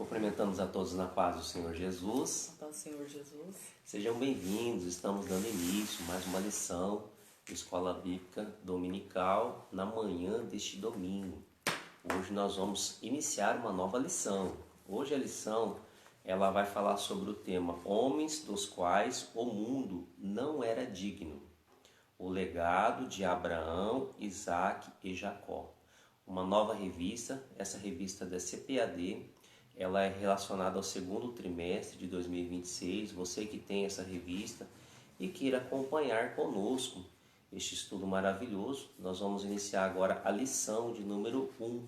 Cumprimentamos a todos na paz do Senhor Jesus. Paz do Senhor Jesus. Sejam bem-vindos, estamos dando início a mais uma lição de Escola Bíblica Dominical na manhã deste domingo. Hoje nós vamos iniciar uma nova lição. Hoje a lição ela vai falar sobre o tema Homens dos quais o mundo não era digno. O legado de Abraão, Isaque e Jacó. Uma nova revista, essa revista da CPAD, ela é relacionada ao segundo trimestre de 2026. Você que tem essa revista e queira acompanhar conosco este estudo maravilhoso, nós vamos iniciar agora a lição de número 1,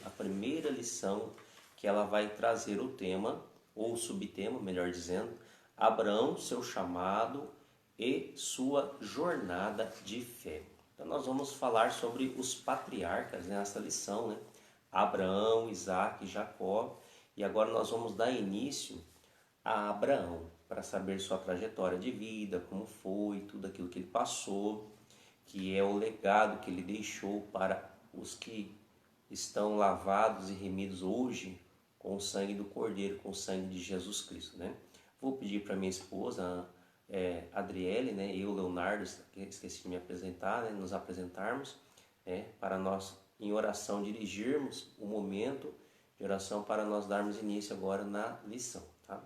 a primeira lição que ela vai trazer o tema, ou o subtema, melhor dizendo, Abraão, seu chamado e sua jornada de fé. Então nós vamos falar sobre os patriarcas nessa lição, né? Abraão, Isaque e Jacó. E agora nós vamos dar início a Abraão, para saber sua trajetória de vida, como foi, tudo aquilo que ele passou, que é o legado que ele deixou para os que estão lavados e remidos hoje com o sangue do Cordeiro, com o sangue de Jesus Cristo, né? Vou pedir para minha esposa, Adriele, né, eu, Leonardo, esqueci de me apresentar, né, nos apresentarmos, para nós, em oração, dirigirmos o momento de oração para nós darmos início agora na lição, tá?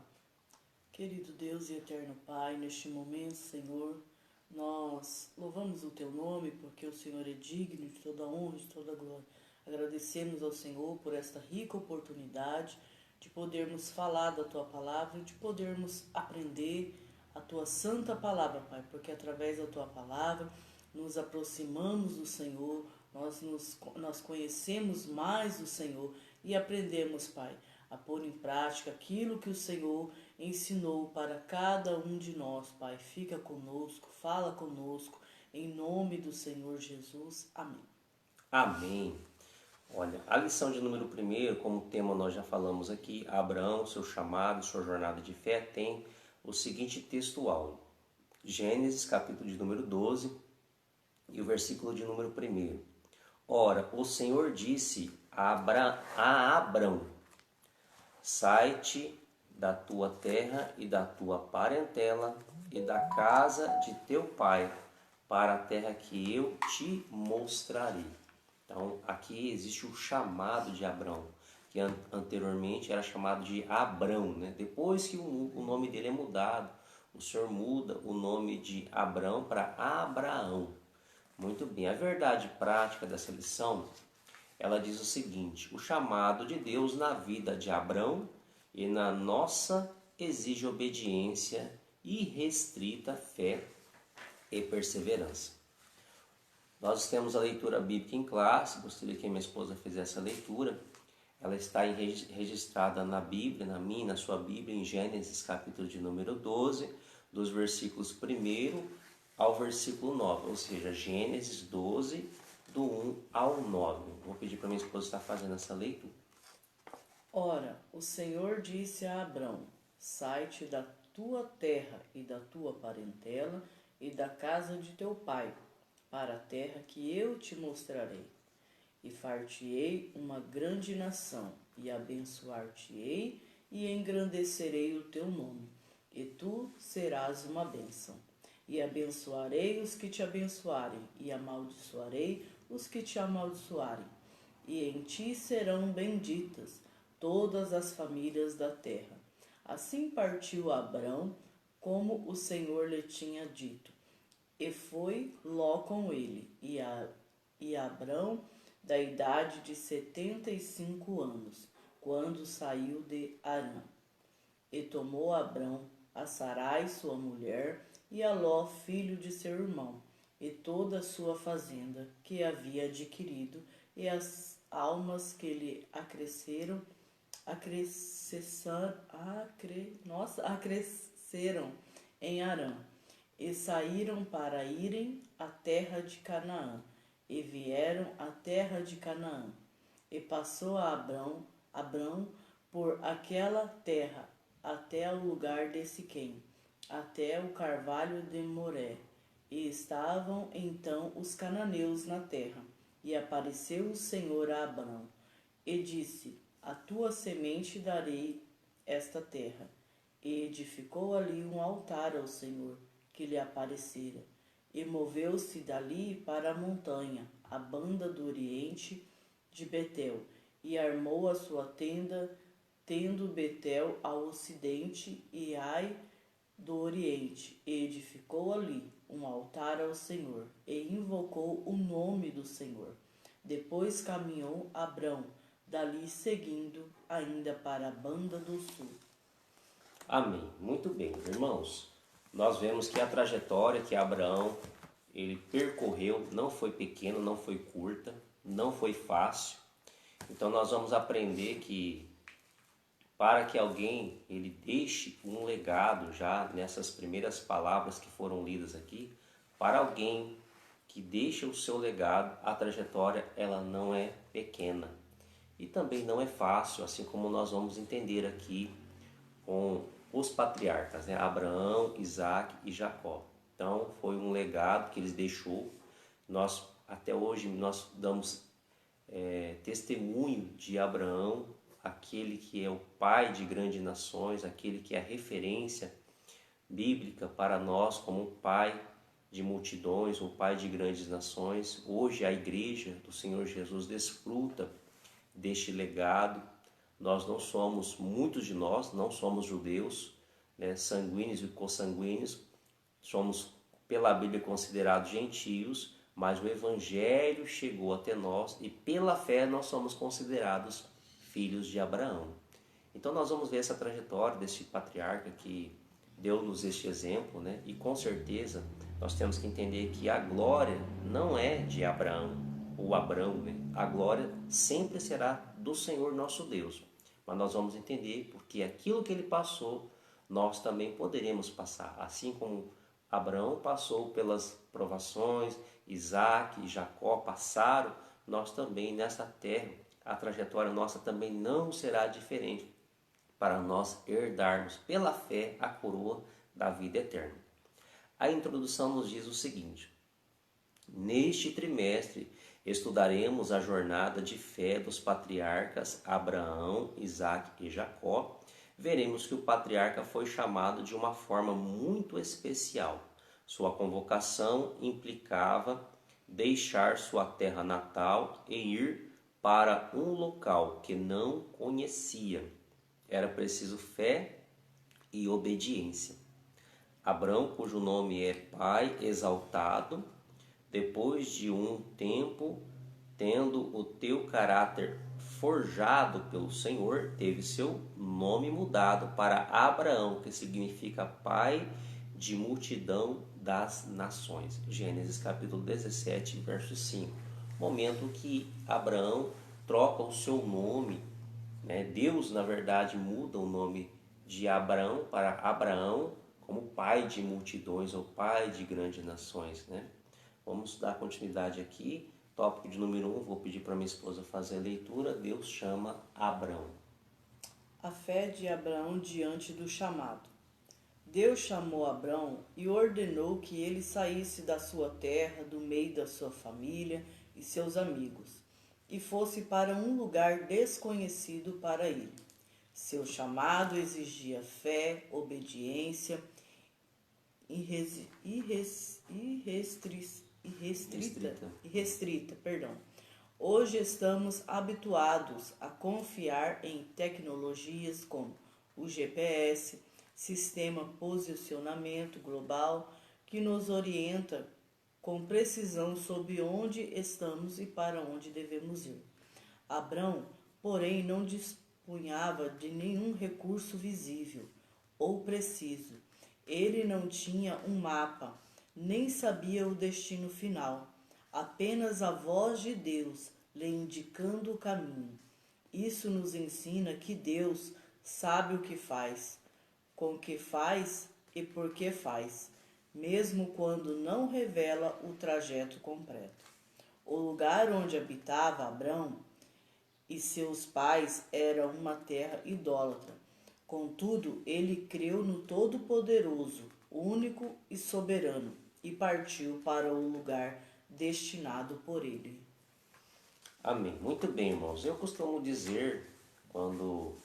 Querido Deus e eterno Pai, neste momento, Senhor, nós louvamos o Teu nome porque o Senhor é digno de toda honra e de toda glória. Agradecemos ao Senhor por esta rica oportunidade de podermos falar da Tua palavra e de podermos aprender a Tua santa palavra, Pai, porque através da Tua palavra nos aproximamos do Senhor, nós conhecemos mais o Senhor e aprendemos, Pai, a pôr em prática aquilo que o Senhor ensinou para cada um de nós, Pai. Fica conosco, fala conosco, em nome do Senhor Jesus. Amém. Amém. Olha, a lição de número 1, como tema nós já falamos aqui, Abraão, seu chamado, sua jornada de fé, tem o seguinte textual. Gênesis, capítulo de número 12 e o versículo de número 1. Ora, o Senhor disse a Abrão, sai-te da tua terra e da tua parentela e da casa de teu pai, para a terra que eu te mostrarei. Então, aqui existe o chamado de Abrão, que anteriormente era chamado de Abrão, né? Depois que o nome dele é mudado, o Senhor muda o nome de Abrão para Abraão. Muito bem, a verdade prática dessa lição, ela diz o seguinte: o chamado de Deus na vida de Abrão e na nossa exige obediência, irrestrita fé e perseverança. Nós temos a leitura bíblica em classe, gostaria que a minha esposa fizesse a leitura. Ela está registrada na Bíblia, na minha, na sua Bíblia, em Gênesis capítulo de número 12, dos versículos 1 ao versículo 9, ou seja, Gênesis 12, do 1 ao 9. Vou pedir para minha esposa estar fazendo essa leitura. Ora, o Senhor disse a Abrão, sai-te da tua terra e da tua parentela e da casa de teu pai, para a terra que eu te mostrarei. E far-te-ei uma grande nação, e abençoar-te-ei, e engrandecerei o teu nome, e tu serás uma bênção. E abençoarei os que te abençoarem, e amaldiçoarei os que te amaldiçoarem. E em ti serão benditas todas as famílias da terra. Assim partiu Abrão, como o Senhor lhe tinha dito. E foi Ló com ele, e Abrão, da idade de 75 anos, quando saiu de Harã. E tomou Abrão a Sarai, sua mulher, e a Ló, filho de seu irmão, e toda a sua fazenda que havia adquirido, e as almas que lhe acresceram em Harã, e saíram para irem à terra de Canaã, e vieram à terra de Canaã. E passou a Abrão por aquela terra até o lugar de Siquém, até o carvalho de Moré. E estavam então os cananeus na terra. E apareceu o Senhor a Abrão, e disse: a tua semente darei esta terra. E edificou ali um altar ao Senhor, que lhe aparecera. E moveu-se dali para a montanha, a banda do oriente de Betel, e armou a sua tenda, tendo Betel ao ocidente e Ai do oriente, e edificou ali um altar ao Senhor, e invocou o nome do Senhor. Depois caminhou Abrão, dali seguindo ainda para a banda do sul. Amém. Muito bem, irmãos. Nós vemos que a trajetória que Abraão ele percorreu não foi pequena, não foi curta, não foi fácil. Então nós vamos aprender que para que alguém ele deixe um legado já nessas primeiras palavras que foram lidas aqui, para alguém que deixa o seu legado, a trajetória ela não é pequena e também não é fácil, assim como nós vamos entender aqui com os patriarcas, né? Abraão, Isaac e Jacó. Então foi um legado que eles deixou. Nós até hoje nós damos testemunho de Abraão, aquele que é o pai de grandes nações, aquele que é a referência bíblica para nós como um pai de multidões, um pai de grandes nações. Hoje a igreja do Senhor Jesus desfruta deste legado. Nós não somos, muitos de nós não somos judeus, né, sanguíneos e consanguíneos, somos pela Bíblia considerados gentios, mas o Evangelho chegou até nós e pela fé nós somos considerados filhos de Abraão. Então nós vamos ver essa trajetória desse patriarca que deu-nos este exemplo, né? E com certeza nós temos que entender que a glória não é de Abraão, ou Abrão, né? A glória sempre será do Senhor nosso Deus. Mas nós vamos entender porque aquilo que ele passou, nós também poderemos passar. Assim como Abraão passou pelas provações, Isaac e Jacó passaram, nós também nessa terra, a trajetória nossa também não será diferente para nós herdarmos pela fé a coroa da vida eterna. A introdução nos diz o seguinte: neste trimestre estudaremos a jornada de fé dos patriarcas Abraão, Isaac e Jacó. Veremos que o patriarca foi chamado de uma forma muito especial. Sua convocação implicava deixar sua terra natal e ir para um local que não conhecia. Era preciso fé e obediência. Abrão, cujo nome é Pai Exaltado, depois de um tempo, tendo o teu caráter forjado pelo Senhor, teve seu nome mudado para Abraão, que significa pai de multidão das nações. Gênesis capítulo 17, verso 5. Momento que Abraão troca o seu nome, né? Deus, na verdade, muda o nome de Abraão para Abraão, como pai de multidões ou pai de grandes nações, né? Vamos dar continuidade aqui. Tópico de número 1, vou pedir para minha esposa fazer a leitura. Deus chama Abrão. A fé de Abraão diante do chamado. Deus chamou Abrão e ordenou que ele saísse da sua terra, do meio da sua família e seus amigos, e fosse para um lugar desconhecido para ele. Seu chamado exigia fé, obediência irrestrita. Hoje estamos habituados a confiar em tecnologias como o GPS, sistema posicionamento global, que nos orienta com precisão sobre onde estamos e para onde devemos ir. Abrão, porém, não dispunhava de nenhum recurso visível ou preciso. Ele não tinha um mapa, nem sabia o destino final, apenas a voz de Deus lhe indicando o caminho. Isso nos ensina que Deus sabe o que faz, com que faz e por que faz, mesmo quando não revela o trajeto completo. O lugar onde habitava Abrão e seus pais era uma terra idólatra. Contudo, ele creu no Todo-Poderoso, único e soberano, e partiu para o lugar destinado por ele. Amém. Muito bem, irmãos. Eu costumo dizer quando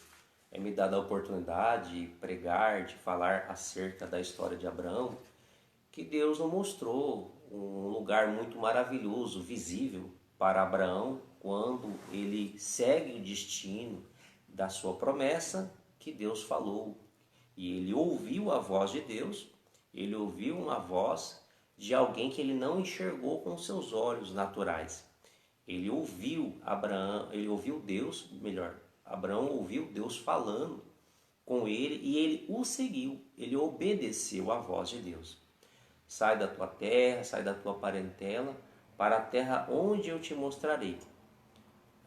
é me dada a oportunidade de pregar, de falar acerca da história de Abraão, que Deus nos mostrou um lugar muito maravilhoso, visível para Abraão, quando ele segue o destino da sua promessa que Deus falou. E ele ouviu a voz de Deus, ele ouviu uma voz de alguém que ele não enxergou com seus olhos naturais. Ele ouviu Deus, melhor, Abraão ouviu Deus falando com ele e ele o seguiu, ele obedeceu à voz de Deus. Sai da tua terra, sai da tua parentela, para a terra onde eu te mostrarei.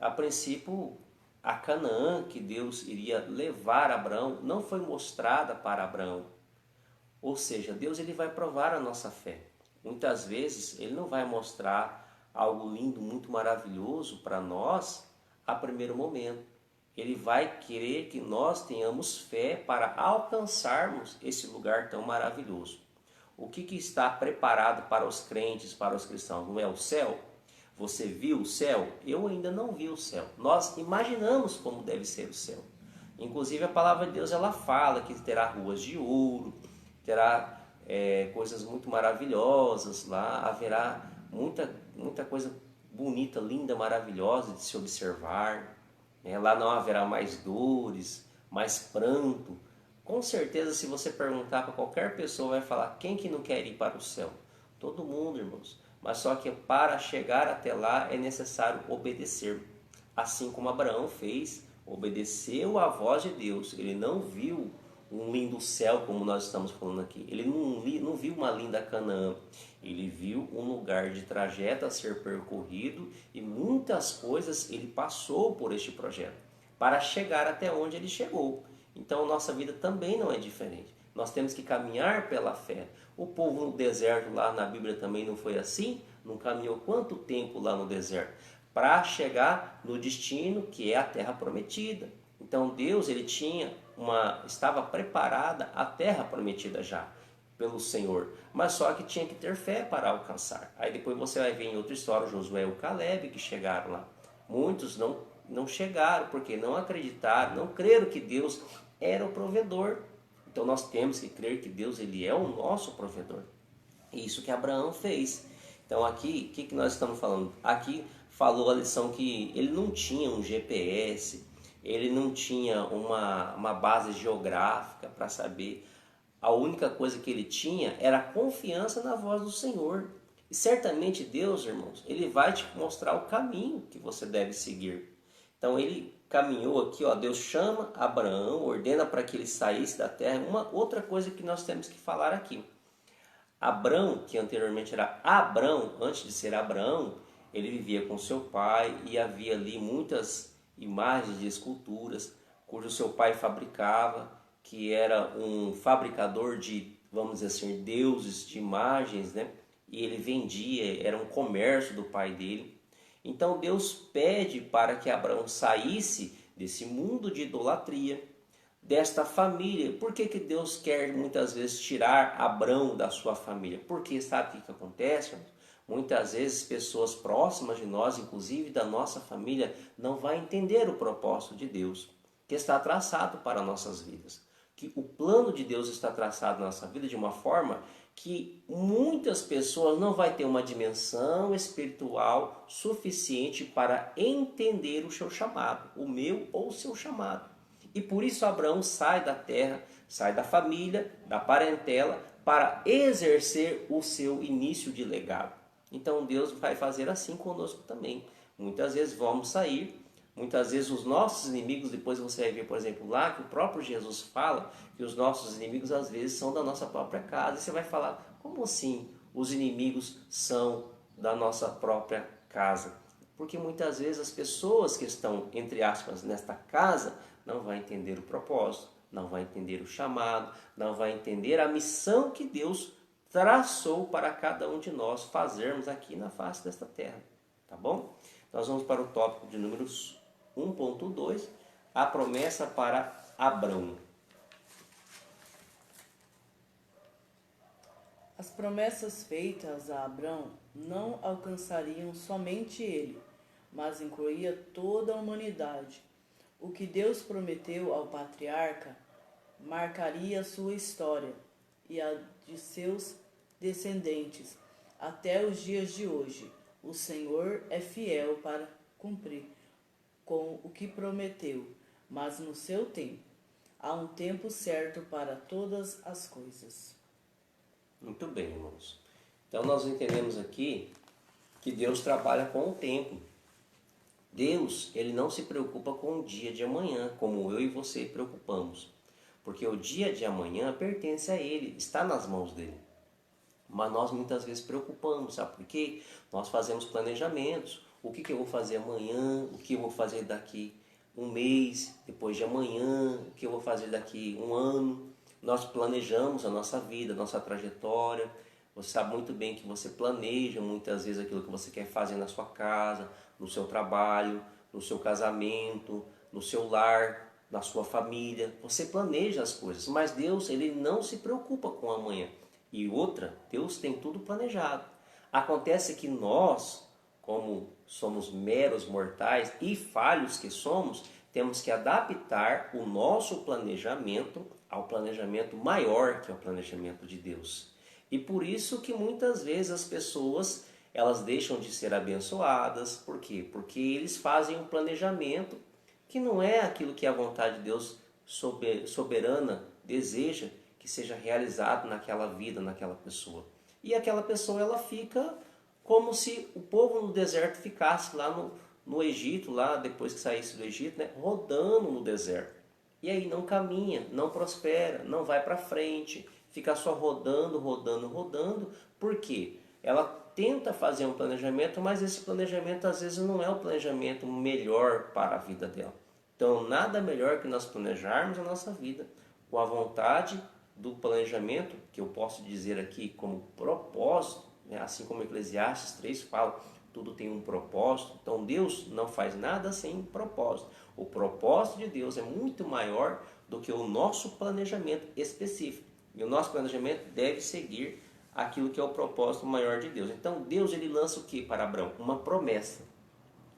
A princípio, a Canaã que Deus iria levar a Abraão não foi mostrada para Abraão. Ou seja, Deus ele vai provar a nossa fé. Muitas vezes ele não vai mostrar algo lindo, muito maravilhoso para nós a primeiro momento. Ele vai querer que nós tenhamos fé para alcançarmos esse lugar tão maravilhoso. O que está preparado para os crentes, para os cristãos? Não é o céu? Você viu o céu? Eu ainda não vi o céu. Nós imaginamos como deve ser o céu. Inclusive a palavra de Deus ela fala que terá ruas de ouro, terá coisas muito maravilhosas lá, haverá muita coisa bonita, linda, maravilhosa de se observar. Lá não haverá mais dores, mais pranto. Com certeza, se você perguntar para qualquer pessoa, vai falar: quem que não quer ir para o céu? Todo mundo, irmãos. Mas só que para chegar até lá é necessário obedecer. Assim como Abraão fez, obedeceu à voz de Deus. Ele não viu um lindo céu como nós estamos falando aqui. Ele não viu uma linda Canaã. Ele viu um lugar de trajeto a ser percorrido e muitas coisas ele passou por este projeto para chegar até onde ele chegou. Então nossa vida também não é diferente. Nós temos que caminhar pela fé. O povo no deserto lá na Bíblia também não foi assim? Não caminhou quanto tempo lá no deserto? Para chegar no destino que é a terra prometida. Então Deus ele estava preparada a terra prometida já pelo Senhor, mas só que tinha que ter fé para alcançar. Aí depois você vai ver em outra história o Josué e o Caleb que chegaram lá. Muitos não chegaram porque não acreditaram, não creram que Deus era o provedor. Então nós temos que crer que Deus ele é o nosso provedor. E isso que Abraão fez. Então aqui, o que nós estamos falando? Aqui falou a lição que ele não tinha um GPS, ele não tinha uma base geográfica para saber. A única coisa que ele tinha era a confiança na voz do Senhor. E certamente Deus, irmãos, ele vai te mostrar o caminho que você deve seguir. Então ele caminhou aqui, ó, Deus chama Abraão, ordena para que ele saísse da terra. Uma outra coisa que nós temos que falar aqui. Abrão, que anteriormente era Abrão, antes de ser Abraão, ele vivia com seu pai e havia ali muitas imagens de esculturas, cujo seu pai fabricava, que era um fabricador de, vamos dizer assim, deuses, de imagens, né? E ele vendia, era um comércio do pai dele. Então Deus pede para que Abraão saísse desse mundo de idolatria, desta família. Por que Deus quer muitas vezes tirar Abraão da sua família? Porque sabe o que acontece? Muitas vezes pessoas próximas de nós, inclusive da nossa família, não vão entender o propósito de Deus, que está traçado para nossas vidas. Que o plano de Deus está traçado na nossa vida de uma forma que muitas pessoas não vão ter uma dimensão espiritual suficiente para entender o seu chamado, o meu ou o seu chamado. E por isso Abraão sai da terra, sai da família, da parentela, para exercer o seu início de legado. Então Deus vai fazer assim conosco também. Muitas vezes vamos sair, muitas vezes os nossos inimigos, depois você vai ver, por exemplo, lá que o próprio Jesus fala que os nossos inimigos às vezes são da nossa própria casa. E você vai falar, como assim os inimigos são da nossa própria casa? Porque muitas vezes as pessoas que estão, entre aspas, nesta casa, não vão entender o propósito, não vão entender o chamado, não vão entender a missão que Deus traçou para cada um de nós fazermos aqui na face desta terra. Tá bom? Nós vamos para o tópico de números 1.2, a promessa para Abrão. As promessas feitas a Abrão não alcançariam somente ele, mas incluía toda a humanidade. O que Deus prometeu ao patriarca marcaria sua história e a de seus descendentes até os dias de hoje. O Senhor é fiel para cumprir com o que prometeu, mas no seu tempo. Há um tempo certo para todas as coisas. Muito bem, irmãos. Então nós entendemos aqui que Deus trabalha com o tempo. Deus, ele não se preocupa com o dia de amanhã, como eu e você preocupamos. Porque o dia de amanhã pertence a Ele, está nas mãos dele. Mas nós muitas vezes preocupamos, sabe por quê? Nós fazemos planejamentos. O que eu vou fazer amanhã? O que eu vou fazer daqui um mês, depois de amanhã? O que eu vou fazer daqui um ano? Nós planejamos a nossa vida, a nossa trajetória. Você sabe muito bem que você planeja muitas vezes aquilo que você quer fazer na sua casa, no seu trabalho, no seu casamento, no seu lar, na sua família. Você planeja as coisas, mas Deus, ele não se preocupa com o amanhã. E outra, Deus tem tudo planejado. Acontece que nós, como somos meros mortais e falhos que somos, temos que adaptar o nosso planejamento ao planejamento maior, que é o planejamento de Deus. E por isso que muitas vezes as pessoas, elas deixam de ser abençoadas. Por quê? Porque eles fazem um planejamento que não é aquilo que a vontade de Deus soberana deseja que seja realizado naquela vida, naquela pessoa. E aquela pessoa, ela fica como se o povo no deserto ficasse lá no Egito, lá depois que saísse do Egito, né, rodando no deserto. E aí não caminha, não prospera, não vai para frente, fica só rodando, rodando, rodando. Por quê? Ela tenta fazer um planejamento, mas esse planejamento às vezes não é o planejamento melhor para a vida dela. Então nada melhor que nós planejarmos a nossa vida com a vontade do planejamento, que eu posso dizer aqui como propósito, né? Assim como Eclesiastes 3 fala, tudo tem um propósito. Então Deus não faz nada sem propósito. O propósito de Deus é muito maior do que o nosso planejamento específico. E o nosso planejamento deve seguir aquilo que é o propósito maior de Deus. Então Deus, ele lança o que para Abraão? Uma promessa.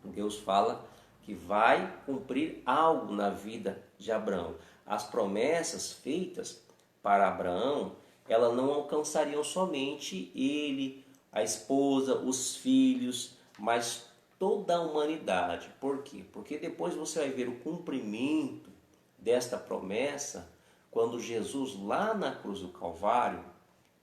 Deus fala que vai cumprir algo na vida de Abraão. As promessas feitas para Abraão, elas não alcançariam somente ele, a esposa, os filhos, mas toda a humanidade. Por quê? Porque depois você vai ver o cumprimento desta promessa quando Jesus, lá na cruz do Calvário,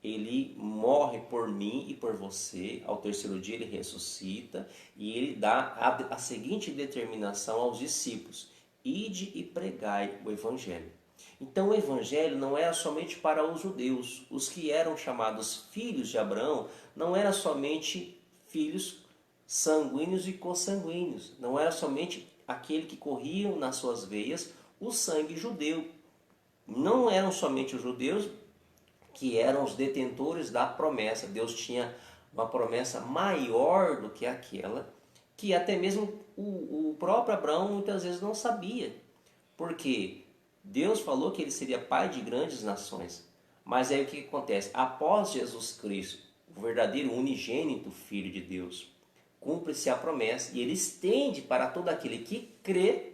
ele morre por mim e por você. Ao terceiro dia ele ressuscita e ele dá a seguinte determinação aos discípulos: ide e pregai o Evangelho. Então o Evangelho não era somente para os judeus. Os que eram chamados filhos de Abraão não eram somente filhos sanguíneos e consanguíneos. Não era somente aquele que corriam nas suas veias o sangue judeu. Não eram somente os judeus que eram os detentores da promessa. Deus tinha uma promessa maior do que aquela, que até mesmo o próprio Abraão muitas vezes não sabia. Porque Deus falou que ele seria pai de grandes nações. Mas aí o que acontece? Após Jesus Cristo, o verdadeiro unigênito Filho de Deus, cumpre-se a promessa e ele estende para todo aquele que crê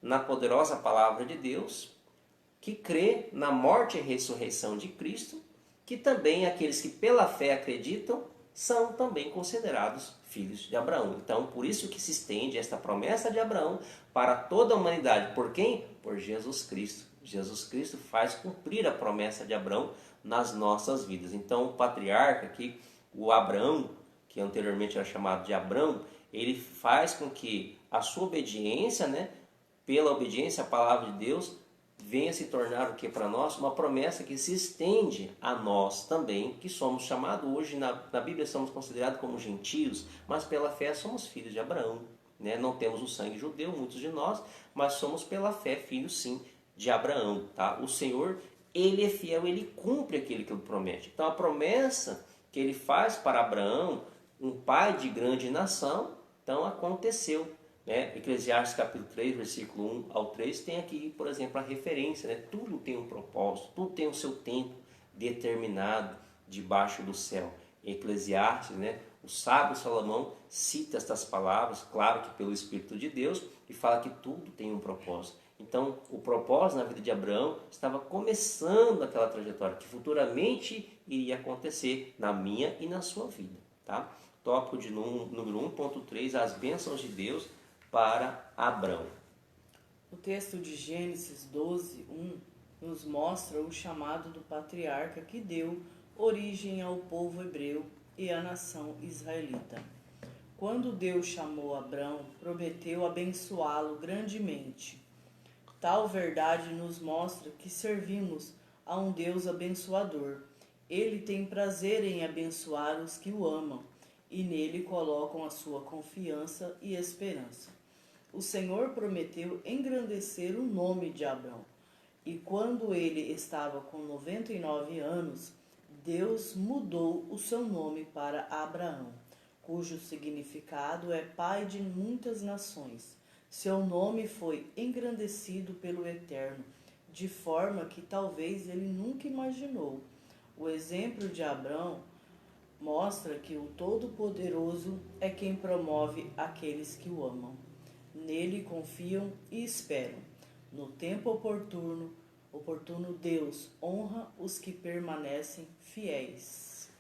na poderosa palavra de Deus, que crê na morte e ressurreição de Cristo, que também aqueles que pela fé acreditam são também considerados filhos de Abraão. Então, por isso que se estende esta promessa de Abraão para toda a humanidade. Por quem? Por Jesus Cristo. Jesus Cristo faz cumprir a promessa de Abraão nas nossas vidas. Então, o patriarca aqui, o Abraão, que anteriormente era chamado de Abrão, ele faz com que a sua obediência, né, pela obediência à palavra de Deus, venha se tornar o que para nós? Uma promessa que se estende a nós também, que somos chamados hoje, na Bíblia somos considerados como gentios, mas pela fé somos filhos de Abraão. Né? Não temos o sangue judeu, muitos de nós, mas somos pela fé filhos sim de Abraão. Tá? O Senhor, ele é fiel, ele cumpre aquilo que ele promete. Então a promessa que ele faz para Abraão, um pai de grande nação, então aconteceu. Né? Eclesiastes capítulo 3, versículo 1 ao 3, tem aqui, por exemplo, a referência. Né? Tudo tem um propósito, tudo tem o seu tempo determinado debaixo do céu. Eclesiastes, né? O sábio Salomão cita estas palavras, claro que pelo Espírito de Deus, e fala que tudo tem um propósito. Então, o propósito na vida de Abraão estava começando aquela trajetória que futuramente iria acontecer na minha e na sua vida. Tá? Tópico de número 1.3, as bênçãos de Deus para Abraão. O texto de Gênesis 12:1 nos mostra o chamado do patriarca que deu origem ao povo hebreu e à nação israelita. Quando Deus chamou Abrão, prometeu abençoá-lo grandemente. Tal verdade nos mostra que servimos a um Deus abençoador. Ele tem prazer em abençoar os que o amam e nele colocam a sua confiança e esperança. O Senhor prometeu engrandecer o nome de Abrão. E quando ele estava com 99 anos, Deus mudou o seu nome para Abraão, cujo significado é pai de muitas nações. Seu nome foi engrandecido pelo Eterno, de forma que talvez ele nunca imaginou. O exemplo de Abrão mostra que o Todo-Poderoso é quem promove aqueles que o amam. Nele confiam e esperam. No tempo oportuno, Deus honra os que permanecem fiéis.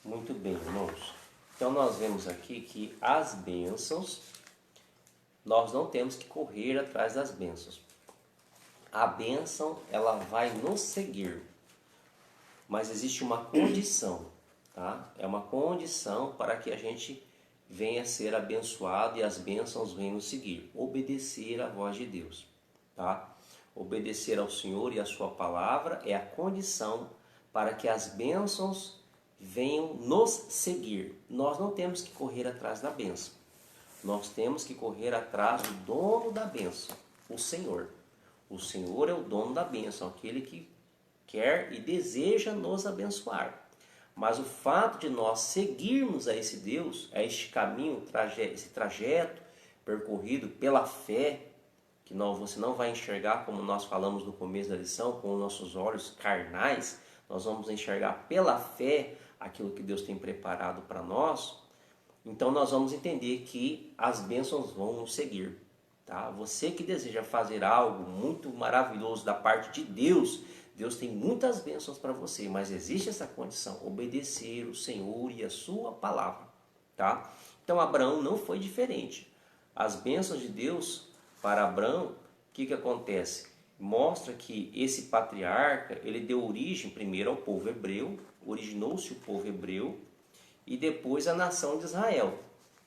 Muito bem, irmãos. Então nós vemos aqui que as bênçãos, nós não temos que correr atrás das bênçãos. A bênção, ela vai nos seguir. Mas existe uma condição, tá? É uma condição para que a gente venha a ser abençoado e as bênçãos venham nos seguir. Obedecer à voz de Deus, tá? Obedecer ao Senhor e à sua palavra é a condição para que as bênçãos venham nos seguir. Nós não temos que correr atrás da bênção. Nós temos que correr atrás do dono da bênção, o Senhor. O Senhor é o dono da bênção, aquele que quer e deseja nos abençoar. Mas o fato de nós seguirmos a esse Deus, a este caminho, esse trajeto percorrido pela fé, que você não vai enxergar, como nós falamos no começo da lição, com os nossos olhos carnais, nós vamos enxergar pela fé aquilo que Deus tem preparado para nós. Então nós vamos entender que as bênçãos vão nos seguir. Tá? Você que deseja fazer algo muito maravilhoso da parte de Deus, Deus tem muitas bênçãos para você, mas existe essa condição, obedecer o Senhor e a sua palavra. Tá? Então Abraão não foi diferente. As bênçãos de Deus para Abraão, o que acontece? Mostra que esse patriarca, ele deu origem primeiro ao povo hebreu, originou-se o povo hebreu e depois a nação de Israel.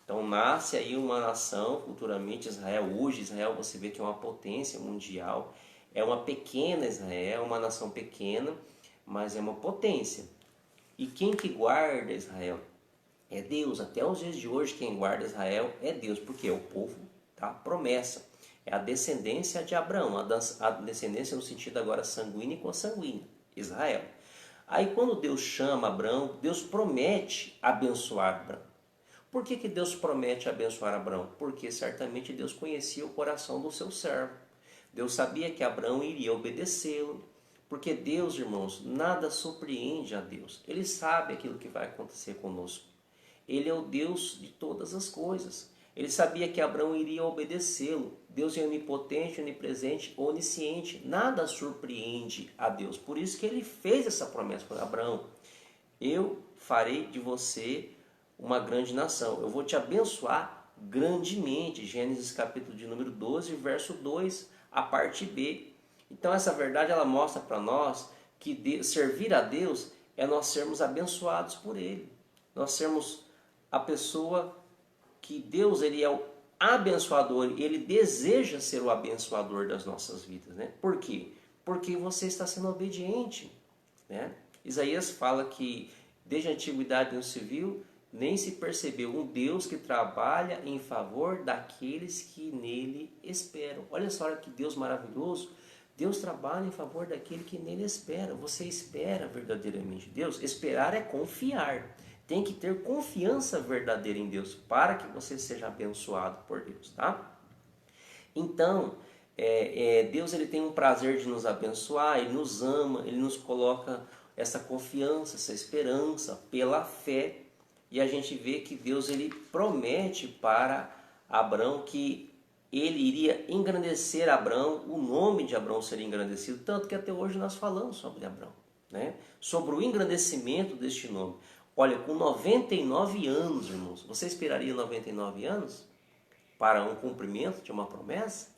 Então nasce aí uma nação, futuramente Israel. Hoje Israel você vê que é uma potência mundial, é uma pequena Israel, uma nação pequena, mas é uma potência. E quem que guarda Israel? É Deus. Até os dias de hoje quem guarda Israel é Deus, porque é o povo da promessa. É a descendência de Abraão, a descendência no sentido agora sanguíneo e consanguíneo, Israel. Aí quando Deus chama Abraão, Deus promete abençoar Abraão. Por que Deus promete abençoar Abraão? Porque certamente Deus conhecia o coração do seu servo. Deus sabia que Abraão iria obedecê-lo. Porque Deus, irmãos, nada surpreende a Deus. Ele sabe aquilo que vai acontecer conosco. Ele é o Deus de todas as coisas. Ele sabia que Abraão iria obedecê-lo. Deus é onipotente, onipresente, onisciente. Nada surpreende a Deus. Por isso que ele fez essa promessa para Abraão. Eu farei de você uma grande nação. Eu vou te abençoar grandemente. Gênesis capítulo de número 12, verso 2, a parte B. Então essa verdade ela mostra para nós que servir a Deus é nós sermos abençoados por Ele. Nós sermos a pessoa que Deus ele é o abençoador e Ele deseja ser o abençoador das nossas vidas. Né? Por quê? Porque você está sendo obediente. Né? Isaías fala que desde a antiguidade não se viu, nem se percebeu um Deus que trabalha em favor daqueles que nele esperam. Olha só que Deus maravilhoso. Deus trabalha em favor daquele que nele espera. Você espera verdadeiramente Deus? Esperar é confiar. Tem que ter confiança verdadeira em Deus para que você seja abençoado por Deus, tá? Então, Deus ele tem um prazer de nos abençoar, Ele nos ama, Ele nos coloca essa confiança, essa esperança pela fé. E a gente vê que Deus ele promete para Abrão que ele iria engrandecer Abrão, o nome de Abrão seria engrandecido, tanto que até hoje nós falamos sobre Abrão, né? Sobre o engrandecimento deste nome. Olha, com 99 anos, irmãos, você esperaria 99 anos para um cumprimento de uma promessa?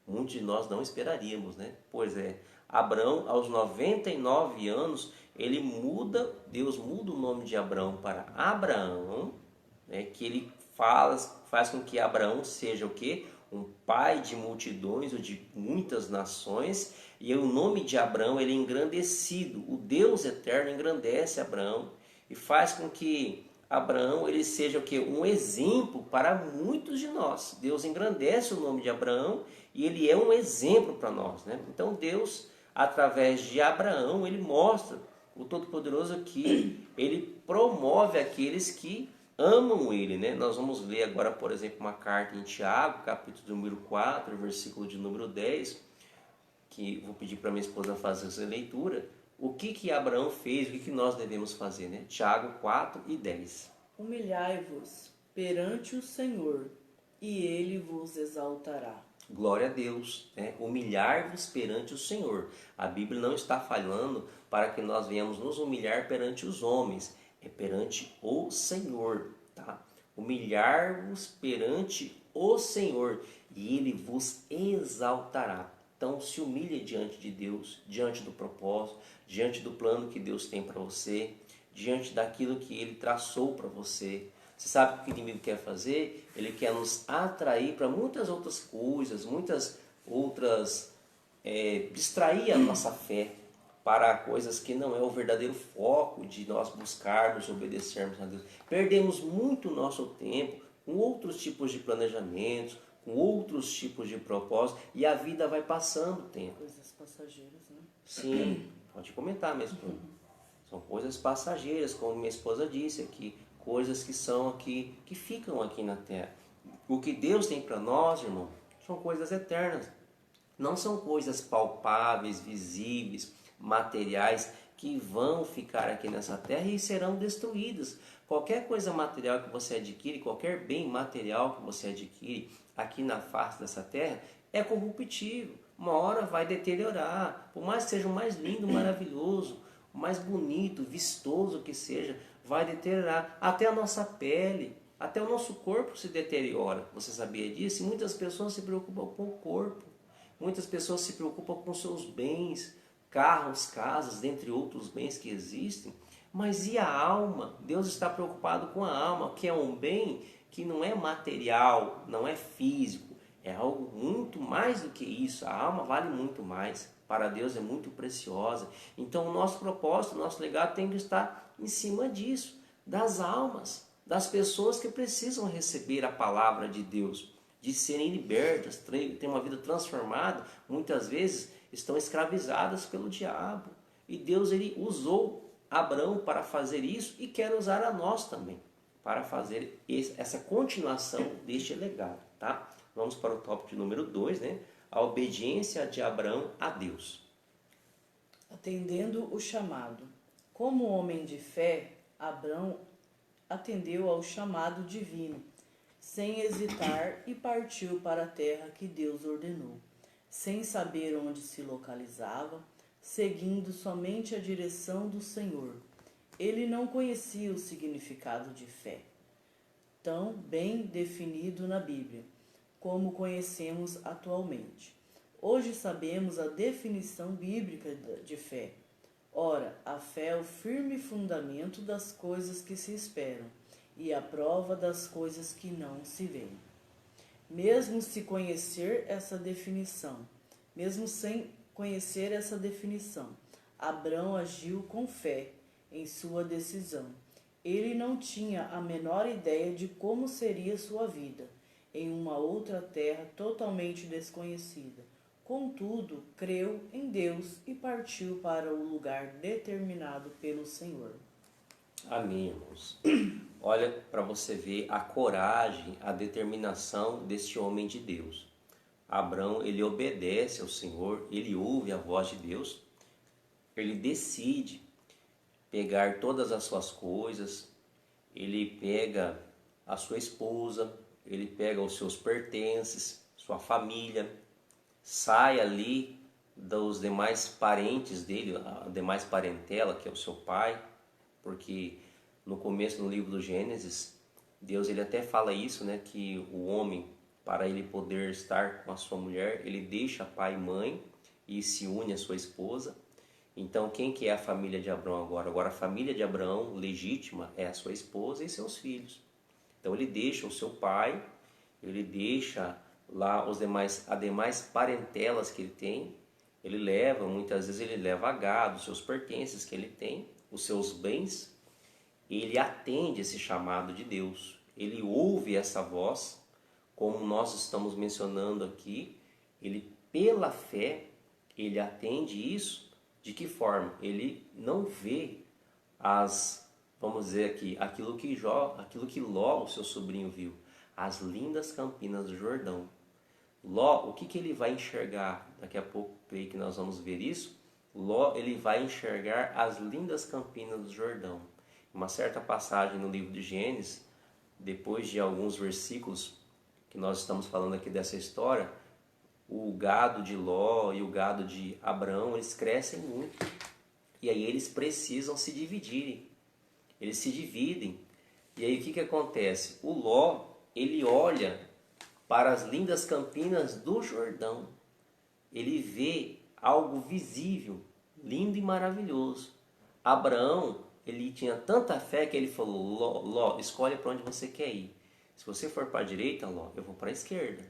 Muitos de nós não esperaríamos, né? Pois é, Abrão, aos 99 anos, Deus muda o nome de Abrão para Abraão, né? Que ele faz com que Abraão seja o quê? Um pai de multidões ou de muitas nações, e o nome de Abraão ele é engrandecido. O Deus eterno engrandece Abraão e faz com que Abraão ele seja o quê? Um exemplo para muitos de nós. Deus engrandece o nome de Abraão e ele é um exemplo para nós, né? Então Deus, através de Abraão, ele mostra o Todo-Poderoso que ele promove aqueles que amam ele, né? Nós vamos ler agora, por exemplo, uma carta em Tiago, capítulo número 4, versículo de número 10, que vou pedir para minha esposa fazer essa leitura. O que Abraão fez, o que nós devemos fazer, né? Tiago 4 e 10. Humilhai-vos perante o Senhor, e ele vos exaltará. Glória a Deus, né? Humilhar-vos perante o Senhor. A Bíblia não está falando para que nós venhamos nos humilhar perante os homens, é perante o Senhor, tá? Humilhar-vos perante o Senhor e ele vos exaltará. Então se humilhe diante de Deus, diante do propósito, diante do plano que Deus tem para você, diante daquilo que ele traçou para você. Você sabe o que o inimigo quer fazer? Ele quer nos atrair para muitas outras coisas, muitas outras, distrair a nossa fé para coisas que não é o verdadeiro foco de nós buscarmos, obedecermos a Deus. Perdemos muito nosso tempo com outros tipos de planejamentos, com outros tipos de propósitos, e a vida vai passando o tempo. Coisas passageiras, né? Sim, pode comentar mesmo. São coisas passageiras, como minha esposa disse aqui, coisas que são aqui, que ficam aqui na terra. O que Deus tem para nós, irmão, são coisas eternas. Não são coisas palpáveis, visíveis, materiais, que vão ficar aqui nessa terra e serão destruídas. Qualquer coisa material que você adquire, qualquer bem material que você adquire aqui na face dessa terra, é corruptível. Uma hora vai deteriorar. Por mais que seja o mais lindo, maravilhoso, o mais bonito, vistoso que seja, vai deteriorar. Até a nossa pele, até o nosso corpo se deteriora. Você sabia disso? E muitas pessoas se preocupam com o corpo. Muitas pessoas se preocupam com seus bens, carros, casas, dentre outros bens que existem. Mas e a alma? Deus está preocupado com a alma, que é um bem que não é material, não é físico. É algo muito mais do que isso. A alma vale muito mais. Para Deus é muito preciosa. Então o nosso propósito, o nosso legado tem que estar em cima disso. Das almas, das pessoas que precisam receber a palavra de Deus, de serem libertas, ter uma vida transformada. Muitas vezes estão escravizadas pelo diabo. E Deus ele usou Abraão para fazer isso e quer usar a nós também para fazer essa continuação deste legado, tá? Vamos para o tópico número 2, né? A obediência de Abraão a Deus. Atendendo o chamado. Como homem de fé, Abraão atendeu ao chamado divino, sem hesitar, e partiu para a terra que Deus ordenou, sem saber onde se localizava, seguindo somente a direção do Senhor. Ele não conhecia o significado de fé, tão bem definido na Bíblia, como conhecemos atualmente. Hoje sabemos a definição bíblica de fé. Ora, a fé é o firme fundamento das coisas que se esperam e a prova das coisas que não se veem. Mesmo sem conhecer essa definição, Abraão agiu com fé em sua decisão. Ele não tinha a menor ideia de como seria sua vida em uma outra terra totalmente desconhecida. Contudo, creu em Deus e partiu para o lugar determinado pelo Senhor. Amém, irmãos. Olha para você ver a coragem, a determinação deste homem de Deus. Abraão, ele obedece ao Senhor, ele ouve a voz de Deus, ele decide pegar todas as suas coisas, ele pega a sua esposa, ele pega os seus pertences, sua família, sai ali dos demais parentes dele, a demais parentela, que é o seu pai, porque no começo do livro do Gênesis, Deus ele até fala isso, né, que o homem, para ele poder estar com a sua mulher, ele deixa pai e mãe e se une à sua esposa. Então, quem que é a família de Abraão agora? Agora, a família de Abraão legítima é a sua esposa e seus filhos. Então, ele deixa o seu pai, ele deixa lá as demais parentelas que ele tem, ele leva, muitas vezes ele leva gado, os seus pertences que ele tem, os seus bens, ele atende esse chamado de Deus, ele ouve essa voz, como nós estamos mencionando aqui, ele pela fé, ele atende isso. De que forma? Ele não vê vamos dizer aqui, aquilo que Ló, o seu sobrinho, viu, as lindas campinas do Jordão. Ló, o que ele vai enxergar? Daqui a pouco, creio que nós vamos ver isso. Ló, ele vai enxergar as lindas campinas do Jordão. Uma certa passagem no livro de Gênesis, depois de alguns versículos que nós estamos falando aqui dessa história, o gado de Ló e o gado de Abraão, eles crescem muito. E aí eles precisam se dividirem. Eles se dividem. E aí o que acontece? O Ló, ele olha para as lindas campinas do Jordão. Ele vê algo visível, lindo e maravilhoso. Abraão, ele tinha tanta fé que ele falou: Ló, escolhe para onde você quer ir. Se você for para a direita, Ló, eu vou para a esquerda.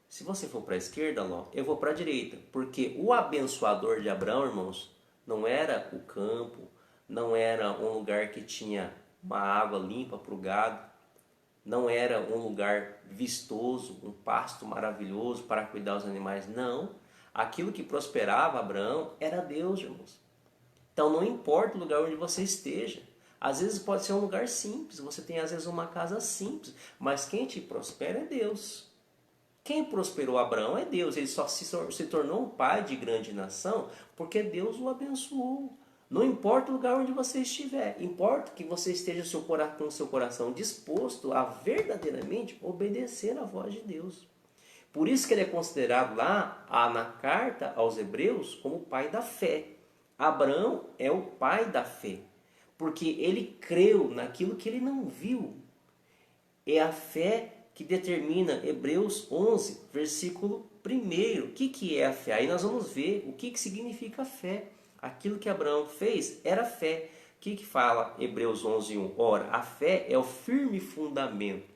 Se você for para a esquerda, Ló, eu vou para a direita. Porque o abençoador de Abraão, irmãos, não era o campo, não era um lugar que tinha uma água limpa para o gado, não era um lugar vistoso, um pasto maravilhoso para cuidar dos animais. Não. Aquilo que prosperava Abraão era Deus, irmãos. Então não importa o lugar onde você esteja. Às vezes pode ser um lugar simples, você tem às vezes uma casa simples, mas quem te prospera é Deus. Quem prosperou Abraão é Deus. Ele só se tornou um pai de grande nação porque Deus o abençoou. Não importa o lugar onde você estiver, importa que você esteja com o seu coração disposto a verdadeiramente obedecer à voz de Deus. Por isso que ele é considerado lá na carta aos Hebreus como o pai da fé. Abraão é o pai da fé, porque ele creu naquilo que ele não viu. É a fé que determina Hebreus 11, versículo 1. O que é a fé? Aí nós vamos ver o que significa a fé. Aquilo que Abraão fez era fé. O que fala Hebreus 11, 1? Ora, a fé é o firme fundamento.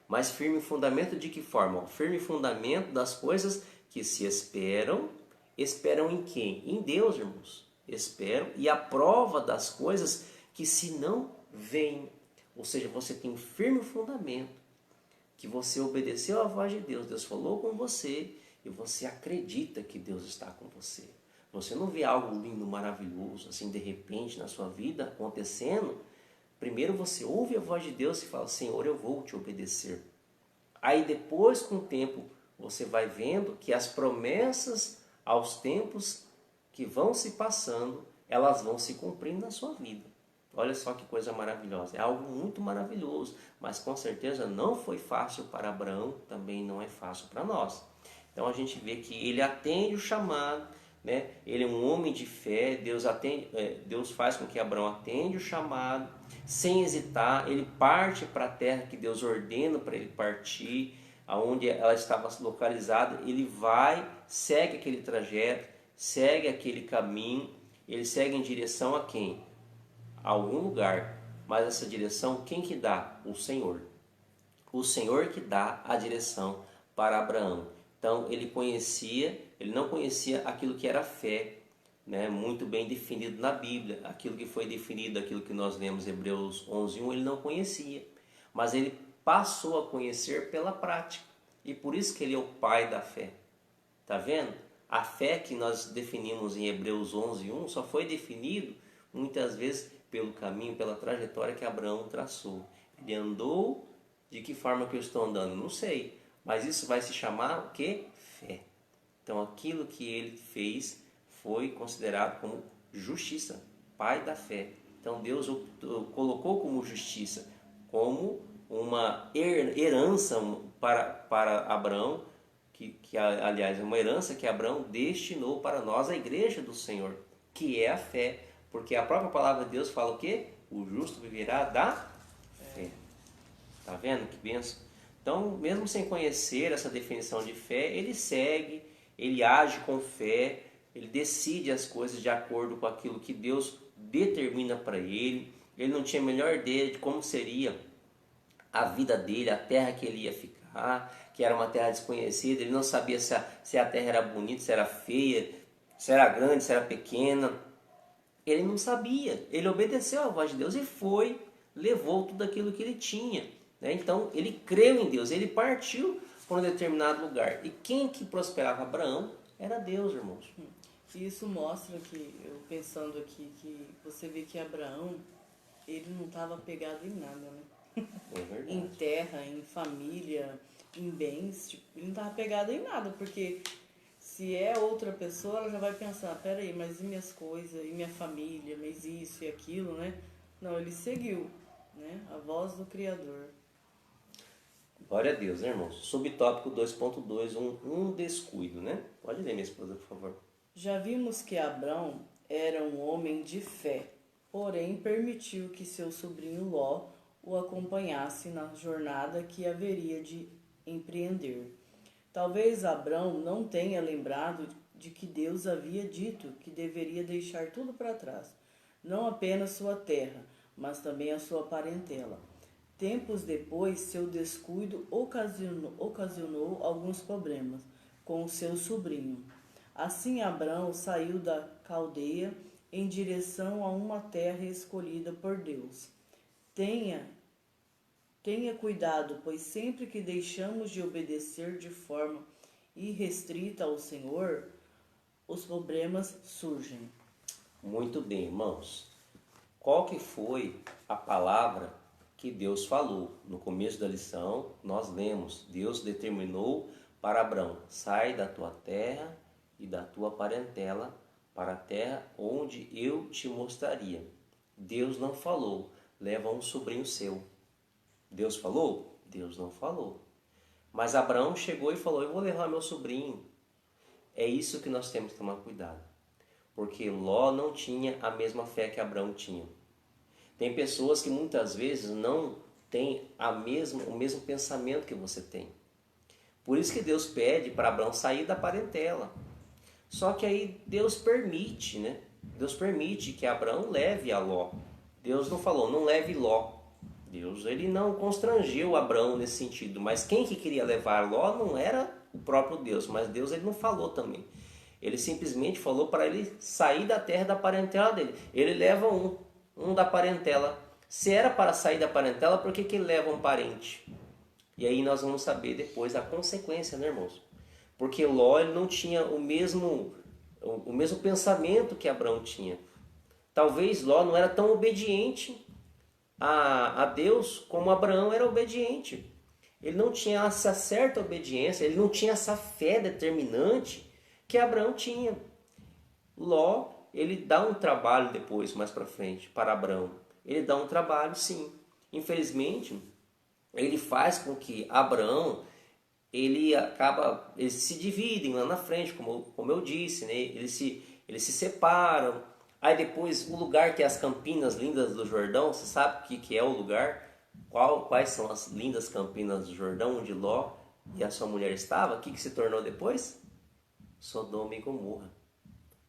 Mas firme fundamento de que forma? O firme fundamento das coisas que se esperam. Esperam em quem? Em Deus, irmãos. Esperam. E a prova das coisas que se não veem. Ou seja, você tem um firme fundamento. Que você obedeceu à voz de Deus. Deus falou com você. E você acredita que Deus está com você. Você não vê algo lindo, maravilhoso, assim, de repente, na sua vida acontecendo. Primeiro você ouve a voz de Deus e fala: Senhor, eu vou te obedecer. Aí depois, com o tempo, você vai vendo que as promessas aos tempos que vão se passando, elas vão se cumprindo na sua vida. Olha só que coisa maravilhosa. É algo muito maravilhoso, mas com certeza não foi fácil para Abraão, também não é fácil para nós. Então a gente vê que ele atende o chamado, né? Ele é um homem de fé. Deus faz com que Abraão atende o chamado, sem hesitar. Ele parte para a terra que Deus ordena para ele partir, aonde ela estava localizada. Ele vai, segue aquele trajeto, segue aquele caminho. Ele segue em direção a quem? A algum lugar. Mas essa direção, quem que dá? O Senhor. O Senhor que dá a direção para Abraão. Então ele não conhecia aquilo que era fé, né? Muito bem definido na Bíblia. Aquilo que foi definido, aquilo que nós lemos em Hebreus 11:1, ele não conhecia. Mas ele passou a conhecer pela prática. E por isso que ele é o pai da fé. Está vendo? A fé que nós definimos em Hebreus 11:1 só foi definido muitas vezes pelo caminho, pela trajetória que Abraão traçou. Ele andou, de que forma que eu estou andando? Não sei. Mas isso vai se chamar o quê? Fé. Então aquilo que ele fez foi considerado como justiça pai da fé. Então Deus o colocou como justiça, como uma herança para Abraão, que aliás é uma herança que Abraão destinou para nós, a igreja do Senhor, que é a fé. Porque a própria palavra de Deus fala o quê? O justo viverá da fé. Tá vendo que benção? Então, mesmo sem conhecer essa definição de fé, ele segue, ele age com fé, ele decide as coisas de acordo com aquilo que Deus determina para ele. Ele não tinha a melhor ideia de como seria a vida dele, a terra que ele ia ficar, que era uma terra desconhecida. Ele não sabia se a terra era bonita, se era feia, se era grande, se era pequena. Ele não sabia. Ele obedeceu à voz de Deus e foi, levou tudo aquilo que ele tinha. Então, ele creu em Deus, ele partiu para um determinado lugar. E quem que prosperava Abraão era Deus, irmãos. E isso mostra que, eu pensando aqui, que você vê que Abraão, ele não estava apegado em nada, né? É verdade. Em terra, em família, em bens, tipo, ele não estava apegado em nada, porque se é outra pessoa, ela já vai pensar, peraí, mas e minhas coisas, e minha família, mas isso e aquilo, né? Não, ele seguiu, né? A voz do Criador. Glória a Deus, né, irmãos? Subtópico 2.2, um descuido, né? Pode ler, minha esposa, por favor. Já vimos que Abrão era um homem de fé, porém permitiu que seu sobrinho Ló o acompanhasse na jornada que haveria de empreender. Talvez Abrão não tenha lembrado de que Deus havia dito que deveria deixar tudo para trás, não apenas sua terra, mas também a sua parentela. Tempos depois, seu descuido ocasionou alguns problemas com o seu sobrinho. Assim, Abrão saiu da caldeia em direção a uma terra escolhida por Deus. Tenha cuidado, pois sempre que deixamos de obedecer de forma irrestrita ao Senhor, os problemas surgem. Muito bem, irmãos. Qual que foi a palavra que Deus falou? No começo da lição, nós lemos, Deus determinou para Abrão, sai da tua terra e da tua parentela para a terra onde eu te mostraria. Deus não falou, leva um sobrinho seu. Deus falou? Deus não falou. Mas Abraão chegou e falou, eu vou levar meu sobrinho. É isso que nós temos que tomar cuidado. Porque Ló não tinha a mesma fé que Abraão tinha. Tem pessoas que muitas vezes não têm o mesmo pensamento que você tem. Por isso que Deus pede para Abraão sair da parentela. Só que aí Deus permite, né? Deus permite que Abraão leve a Ló. Deus não falou, não leve Ló. Deus ele não constrangeu Abraão nesse sentido. Mas quem que queria levar Ló não era o próprio Deus. Mas Deus ele não falou também. Ele simplesmente falou para ele sair da terra da parentela dele. Ele leva um da parentela. Se era para sair da parentela, por que ele leva um parente? E aí nós vamos saber depois a consequência, né, irmãos? Porque Ló ele não tinha o mesmo pensamento que Abraão tinha. Talvez Ló não era tão obediente a Deus como Abraão era obediente. Ele não tinha essa certa obediência, ele não tinha essa fé determinante que Abraão tinha. Ló, ele dá um trabalho depois, mais para frente, para Abraão. Ele dá um trabalho, sim. Infelizmente, ele faz com que Abraão, eles se dividem lá na frente, como eu disse, né? Eles se separam. Aí depois, o lugar que é as Campinas Lindas do Jordão, você sabe o que é o lugar? Quais são as lindas Campinas do Jordão, onde Ló e a sua mulher estavam? O que se tornou depois? Sodoma e Gomorra,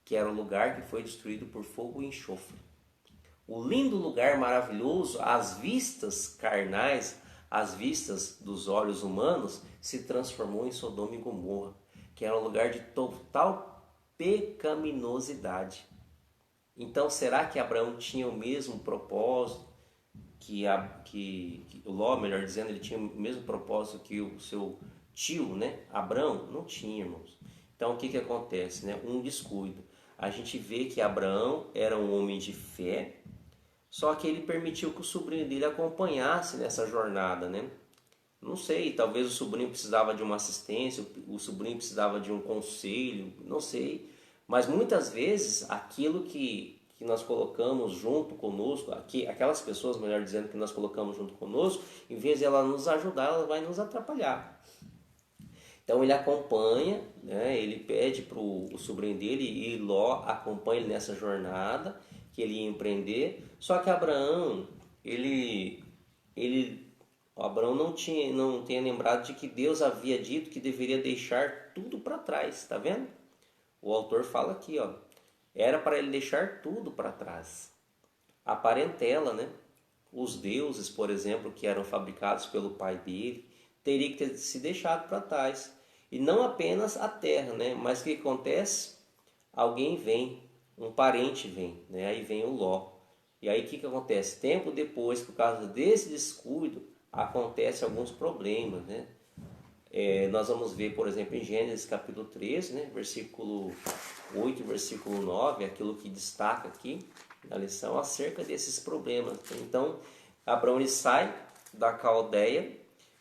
que era o lugar que foi destruído por fogo e enxofre. O lindo lugar maravilhoso, as vistas carnais, as vistas dos olhos humanos, se transformou em Sodoma e Gomorra, que era um lugar de total pecaminosidade. Então, será que Abraão tinha o mesmo propósito que Ló, melhor dizendo, ele tinha o mesmo propósito que o seu tio, né? Abraão? Não tinha, irmãos. Então, o que acontece, né? Um descuido. A gente vê que Abraão era um homem de fé, só que ele permitiu que o sobrinho dele acompanhasse nessa jornada, né? Não sei, talvez o sobrinho precisava de uma assistência, o sobrinho precisava de um conselho, não sei. Mas muitas vezes aquilo que que nós colocamos junto conosco, aquelas pessoas, melhor dizendo, que nós colocamos junto conosco, em vez de ela nos ajudar, ela vai nos atrapalhar. Então ele acompanha, né, ele pede para o sobrinho dele e Ló acompanha ele nessa jornada que ele ia empreender. Só que Abraão, Abraão não tinha lembrado de que Deus havia dito que deveria deixar tudo para trás, tá vendo? O autor fala aqui, ó, era para ele deixar tudo para trás. A parentela, né? Os deuses, por exemplo, que eram fabricados pelo pai dele, teria que ter se deixado para trás. E não apenas a terra, né? Mas o que acontece? Alguém vem, um parente vem, né? Aí vem o Ló. E aí o que acontece? Tempo depois, por causa desse descuido, acontece alguns problemas, né? Nós vamos ver, por exemplo, em Gênesis capítulo 13, né? Versículo 8 e versículo 9, aquilo que destaca aqui na lição acerca desses problemas. Então, Abraão ele sai da Caldeia,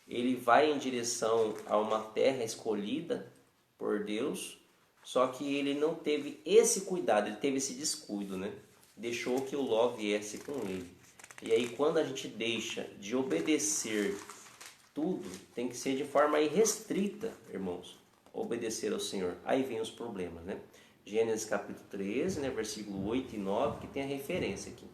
ele vai em direção a uma terra escolhida por Deus, só que ele não teve esse cuidado, ele teve esse descuido, né? Deixou que o Ló viesse com ele. E aí quando a gente deixa de obedecer tudo, tem que ser de forma irrestrita, irmãos, obedecer ao Senhor. Aí vem os problemas, né? Gênesis capítulo 13, né, versículo 8 e 9, que tem a referência aqui.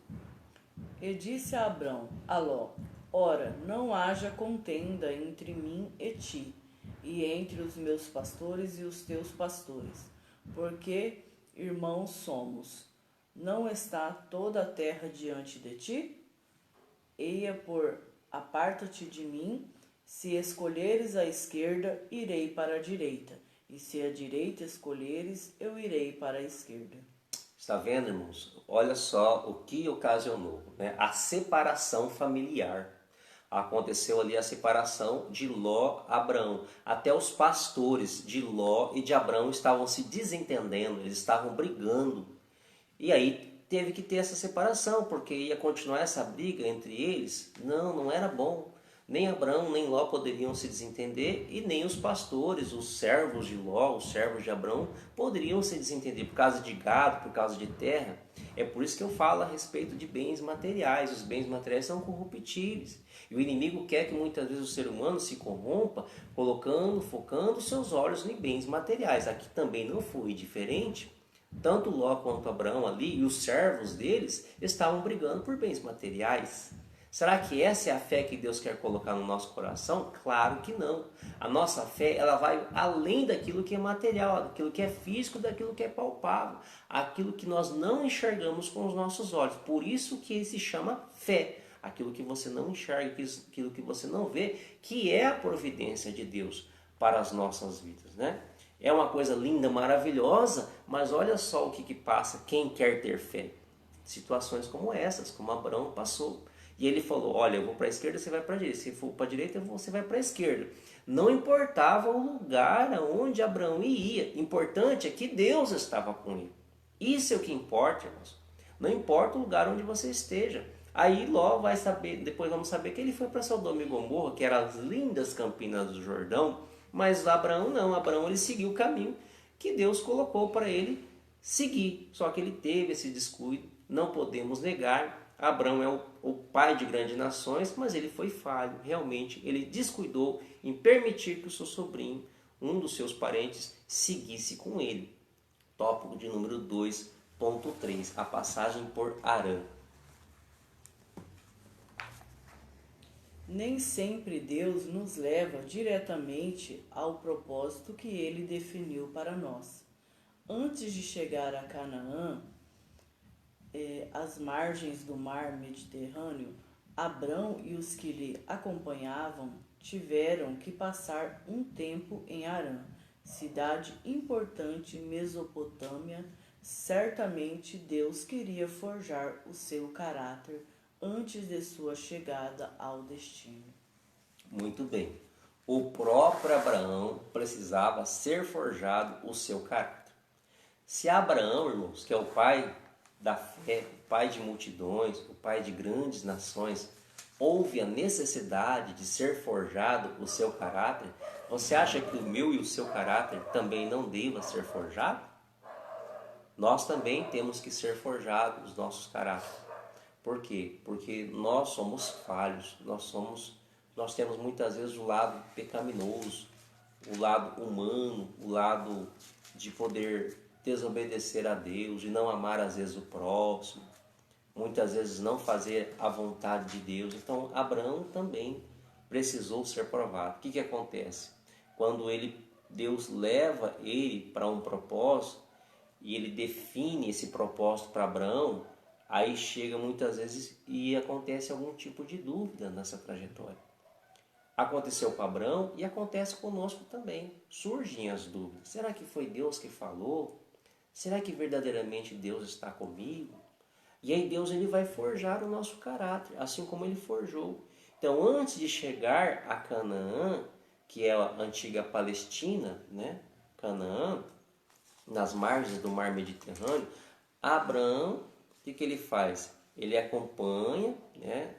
E disse a Abrão, a Ló, ora, não haja contenda entre mim e ti, e entre os meus pastores e os teus pastores, porque irmãos somos. Não está toda a terra diante de ti? Eia por aparta-te de mim, se escolheres a esquerda, irei para a direita, e se a direita escolheres, eu irei para a esquerda. Está vendo, irmãos? Olha só o que ocasionou, né? A separação familiar. Aconteceu ali a separação de Ló a Abrão. Até os pastores de Ló e de Abrão estavam se desentendendo, eles estavam brigando. E aí teve que ter essa separação, porque ia continuar essa briga entre eles. Não era bom. Nem Abrão nem Ló poderiam se desentender, e nem os pastores, os servos de Ló, os servos de Abrão, poderiam se desentender por causa de gado, por causa de terra. É por isso que eu falo a respeito de bens materiais. Os bens materiais são corruptíveis. E o inimigo quer que muitas vezes o ser humano se corrompa, focando seus olhos em bens materiais. Aqui também não foi diferente. Tanto Ló quanto Abraão ali e os servos deles estavam brigando por bens materiais. Será que essa é a fé que Deus quer colocar no nosso coração? Claro que não. A nossa fé ela vai além daquilo que é material, daquilo que é físico, daquilo que é palpável, aquilo que nós não enxergamos com os nossos olhos. Por isso que se chama fé. Aquilo que você não enxerga, aquilo que você não vê, que é a providência de Deus para as nossas vidas, né? É uma coisa linda, maravilhosa, mas olha só o que passa quem quer ter fé. Situações como essas, como Abraão passou. E ele falou, olha, eu vou para a esquerda, você vai para a direita. Se for para a direita, você vai para a esquerda. Não importava o lugar aonde Abraão ia. Importante é que Deus estava com ele. Isso é o que importa, irmãos. Não importa o lugar onde você esteja. Aí Ló vai saber, depois vamos saber que ele foi para Sodoma e Gomorra, que eram as lindas campinas do Jordão. Mas Abraão não. Abraão ele seguiu o caminho que Deus colocou para ele seguir. Só que ele teve esse descuido. Não podemos negar. Abraão é o pai de grandes nações, mas ele foi falho. Realmente, ele descuidou em permitir que o seu sobrinho, um dos seus parentes, seguisse com ele. Tópico de número 2.3, a passagem por Harã. Nem sempre Deus nos leva diretamente ao propósito que Ele definiu para nós. Antes de chegar a Canaã, às margens do mar Mediterrâneo, Abrão e os que lhe acompanhavam tiveram que passar um tempo em Harã, cidade importante Mesopotâmia. Certamente Deus queria forjar o seu caráter antes de sua chegada ao destino. Muito bem. O próprio Abraão precisava ser forjado o seu caráter. Se Abraão, irmãos, que é o pai da fé, o pai de multidões, o pai de grandes nações, houve a necessidade de ser forjado o seu caráter, você acha que o meu e o seu caráter também não deva ser forjado? nós também temos que ser forjados os nossos caráteres. Por quê? Porque nós somos falhos, nós temos muitas vezes o lado pecaminoso, o lado humano, o lado de poder desobedecer a Deus, de não amar às vezes o próximo, muitas vezes não fazer a vontade de Deus. Então Abraão também precisou ser provado. O que acontece? Quando Deus leva ele para um propósito e ele define esse propósito para Abraão, aí chega muitas vezes e acontece algum tipo de dúvida nessa trajetória. Aconteceu com Abraão e acontece conosco também. Surgem as dúvidas. Será que foi Deus que falou? Será que verdadeiramente Deus está comigo? E aí Deus ele vai forjar o nosso caráter, assim como ele forjou. Então, antes de chegar a Canaã, que é a antiga Palestina, né? Canaã, nas margens do mar Mediterrâneo, Abraão, o que ele faz? Ele acompanha, né,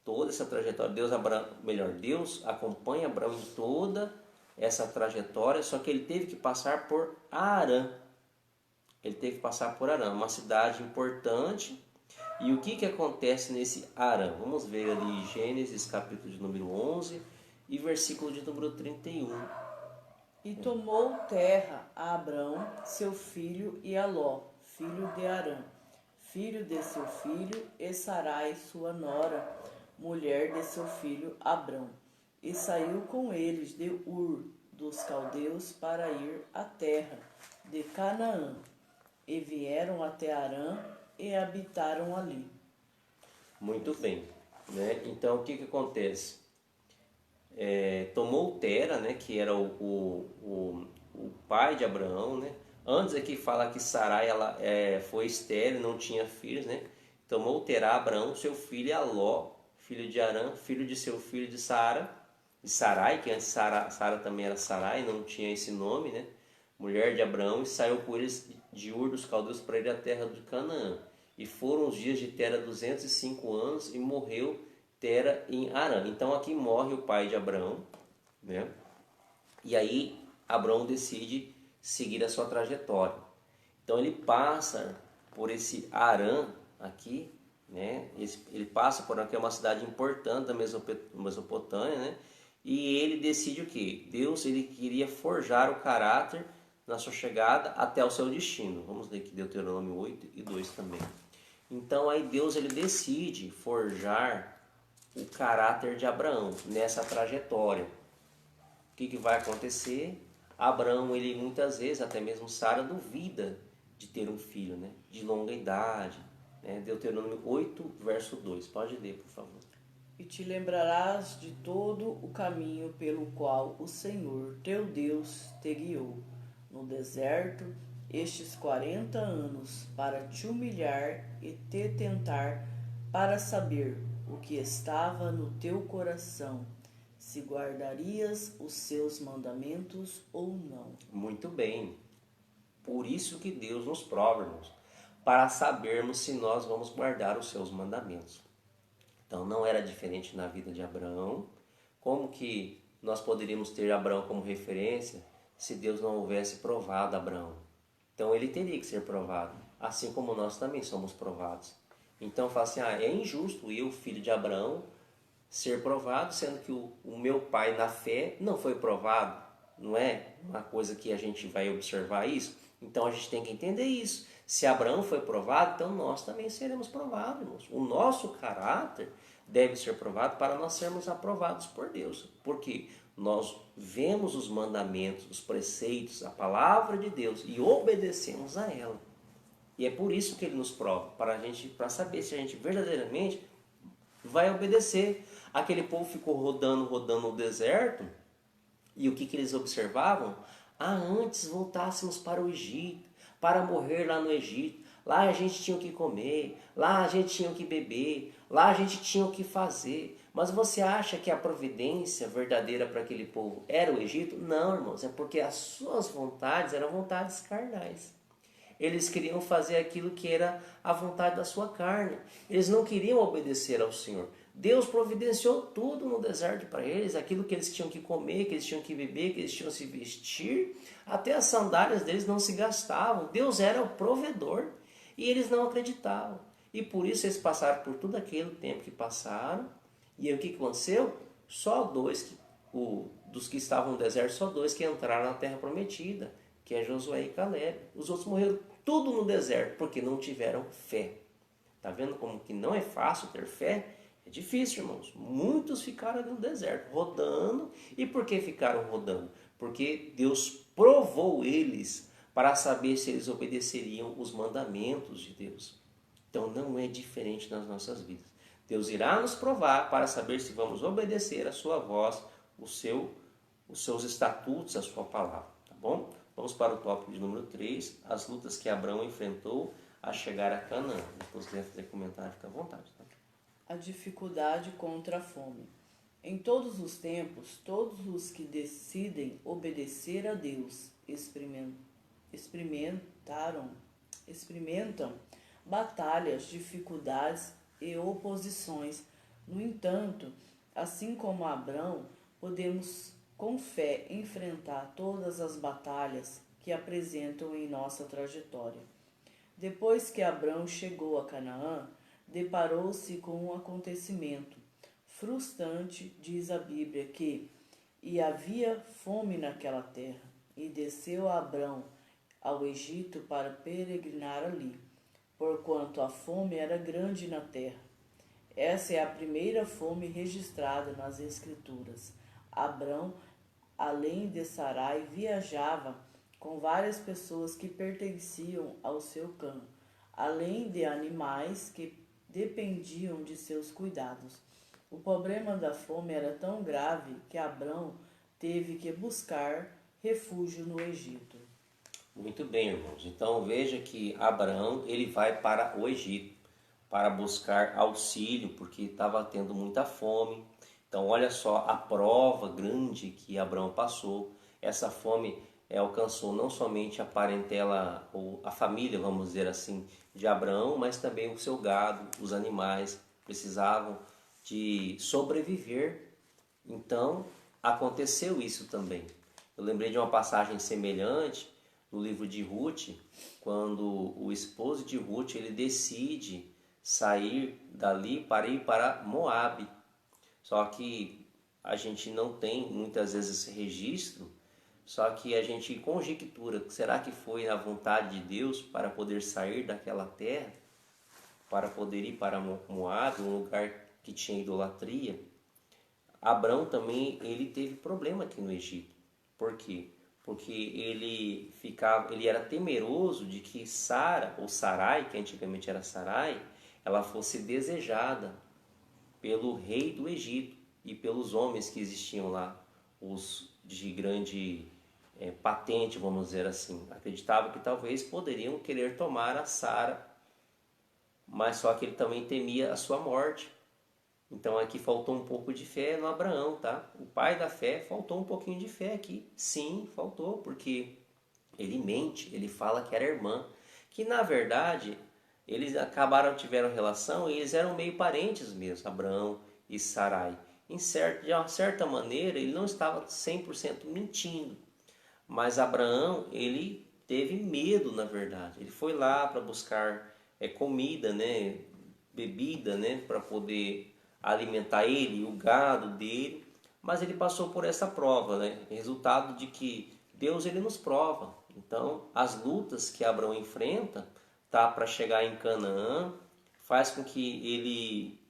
toda essa trajetória. Deus acompanha Abraão em toda essa trajetória, só que ele teve que passar por Harã. Ele teve que passar por Harã, uma cidade importante. E o que acontece nesse Harã? Vamos ver ali Gênesis capítulo de número 11 e versículo de número 31. E tomou terra a Abrão, seu filho, e a Ló, filho de Harã, filho de seu filho, e Sarai, sua nora, mulher de seu filho Abrão. E saiu com eles de Ur dos caldeus para ir à terra de Canaã. E vieram até Harã e habitaram ali. Muito bem, né? Então o que acontece? Tomou Tera, né, que era o pai de Abraão, né? Antes aqui fala que Sarai ela, foi estéril, não tinha filhos, né? Tomou Terá Abraão, seu filho, e a Ló, filho de Arã, filho de seu filho de Sarai, que antes Sara também era Sarai, não tinha esse nome, né? Mulher de Abraão, e saiu com eles de Ur dos caldeus para ir à terra de Canaã. E foram os dias de Tera 205 anos, e morreu Tera em Harã. Então aqui morre o pai de Abraão, né? E aí Abraão decide seguir a sua trajetória. Então ele passa por esse Harã aqui, né? Ele passa por aqui, é uma cidade importante da Mesopotâmia, né? E ele decide o quê? Deus ele queria forjar o caráter na sua chegada até o seu destino. Vamos ler aqui Deuteronômio 8 e 2 também. Então aí Deus ele decide forjar o caráter de Abraão nessa trajetória. O que vai acontecer? Abraão, ele muitas vezes, até mesmo Sara, duvida de ter um filho, né? De longa idade. Né? Deuteronômio 8, verso 2. Pode ler, por favor. E te lembrarás de todo o caminho pelo qual o Senhor teu Deus te guiou no deserto estes 40 anos, para te humilhar e te tentar, para saber o que estava no teu coração, se guardarias os seus mandamentos ou não. Muito bem. Por isso que Deus nos prova, irmãos, para sabermos se nós vamos guardar os seus mandamentos. Então não era diferente na vida de Abraão. Como que nós poderíamos ter Abraão como referência se Deus não houvesse provado Abraão? Então ele teria que ser provado, assim como nós também somos provados. Então fala assim, é injusto eu, filho de Abraão, ser provado, sendo que o meu pai na fé não foi provado. Não é uma coisa que a gente vai observar isso? Então a gente tem que entender isso. Se Abraão foi provado, então nós também seremos provados, irmãos. O nosso caráter deve ser provado para nós sermos aprovados por Deus. Porque nós vemos os mandamentos, os preceitos, a palavra de Deus e obedecemos a ela. E é por isso que ele nos prova, para saber se a gente verdadeiramente vai obedecer. Aquele povo ficou rodando no deserto, e o que eles observavam? Antes voltássemos para o Egito, para morrer lá no Egito. Lá a gente tinha o que comer, lá a gente tinha o que beber, lá a gente tinha o que fazer. Mas você acha que a providência verdadeira para aquele povo era o Egito? Não, irmãos, é porque as suas vontades eram vontades carnais. Eles queriam fazer aquilo que era a vontade da sua carne. Eles não queriam obedecer ao Senhor. Deus providenciou tudo no deserto para eles, aquilo que eles tinham que comer, que eles tinham que beber, que eles tinham que se vestir, até as sandálias deles não se gastavam. Deus era o provedor e eles não acreditavam. E por isso eles passaram por todo aquele tempo que passaram. E aí o que aconteceu? Só dois, dos que estavam no deserto, só dois que entraram na terra prometida, que é Josué e Caleb. Os outros morreram tudo no deserto, porque não tiveram fé. Tá vendo como que não é fácil ter fé? É difícil, irmãos. Muitos ficaram no deserto, rodando. E por que ficaram rodando? Porque Deus provou eles para saber se eles obedeceriam os mandamentos de Deus. Então não é diferente nas nossas vidas. Deus irá nos provar para saber se vamos obedecer a sua voz, os seus estatutos, a sua palavra. Tá bom? Vamos para o tópico de número 3, as lutas que Abraão enfrentou a chegar a Canaã. Depois quiser fazer comentário, fica à vontade. Tá? A dificuldade contra a fome. Em todos os tempos, todos os que decidem obedecer a Deus experimentam batalhas, dificuldades e oposições. No entanto, assim como Abrão, podemos com fé enfrentar todas as batalhas que apresentam em nossa trajetória. Depois que Abrão chegou a Canaã, deparou-se com um acontecimento frustrante, diz a Bíblia, e havia fome naquela terra, e desceu Abrão ao Egito para peregrinar ali, porquanto a fome era grande na terra. Essa é a primeira fome registrada nas Escrituras. Abrão, além de Sarai, viajava com várias pessoas que pertenciam ao seu clã, além de animais que dependiam de seus cuidados. O problema da fome era tão grave que Abrão teve que buscar refúgio no Egito. Muito bem, irmãos. Então veja que Abraão ele vai para o Egito para buscar auxílio, porque estava tendo muita fome. Então olha só a prova grande que Abraão passou. Essa fome alcançou não somente a parentela ou a família, vamos dizer assim, de Abraão, mas também o seu gado, os animais precisavam de sobreviver. Então aconteceu isso também. Eu lembrei de uma passagem semelhante no livro de Ruth, quando o esposo de Ruth ele decide sair dali para ir para Moabe. Só que a gente não tem muitas vezes esse registro, só que a gente conjectura, será que foi a vontade de Deus para poder sair daquela terra, para poder ir para Moabe, um lugar que tinha idolatria? Abrão também ele teve problema aqui no Egito. Por quê? Porque ele era temeroso de que Sara, ou Sarai, que antigamente era Sarai, ela fosse desejada pelo rei do Egito e pelos homens que existiam lá, os de grande patente, vamos dizer assim. Acreditava que talvez poderiam querer tomar a Sara, mas só que ele também temia a sua morte. Então aqui faltou um pouco de fé no Abraão, tá? O pai da fé faltou um pouquinho de fé aqui. Sim, faltou, porque ele mente, ele fala que era irmã, que na verdade eles tiveram relação e eles eram meio parentes mesmo, Abraão e Sarai. De uma certa maneira ele não estava 100% mentindo, mas Abraão ele teve medo, na verdade. Ele foi lá para buscar comida, né, bebida, né, para poder alimentar ele e o gado dele, mas ele passou por essa prova, né? Resultado de que Deus ele nos prova. Então, as lutas que Abraão enfrenta, tá, para chegar em Canaã, faz com que ele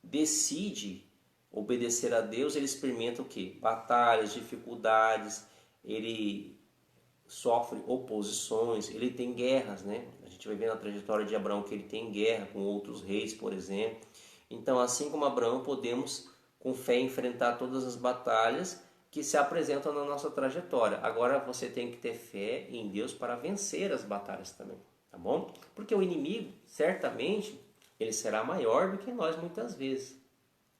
decide obedecer a Deus. Ele experimenta o quê? Batalhas, dificuldades, ele sofre oposições, ele tem guerras, né? A gente vai ver na trajetória de Abraão que ele tem guerra com outros reis, por exemplo. Então, assim como Abraão, podemos com fé enfrentar todas as batalhas que se apresentam na nossa trajetória. Agora você tem que ter fé em Deus para vencer as batalhas também, tá bom? Porque o inimigo, certamente, ele será maior do que nós muitas vezes.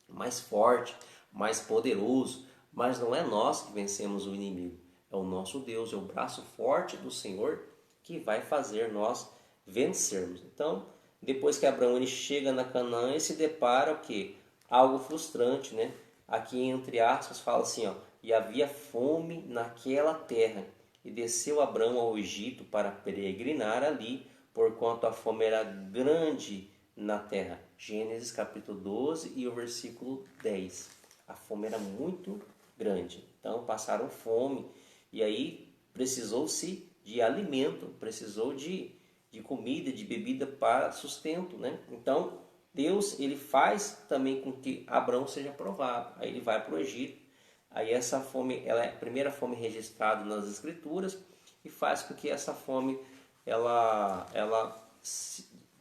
Mais forte, mais poderoso, mas não é nós que vencemos o inimigo. É o nosso Deus, é o braço forte do Senhor que vai fazer nós vencermos. Então, depois que Abraão ele chega na Canaã e se depara o quê? algo frustrante, né? Aqui entre aspas fala assim, ó, e havia fome naquela terra, e desceu Abrão ao Egito para peregrinar ali, porquanto a fome era grande na terra. Gênesis capítulo 12 e o versículo 10. A fome era muito grande, então passaram fome, e aí precisou-se de alimento, precisou de comida, de bebida para sustento, né? Então Deus ele faz também com que Abrão seja provado. Aí ele vai para o Egito. Aí essa fome, ela é a primeira fome registrada nas Escrituras e faz com que essa fome,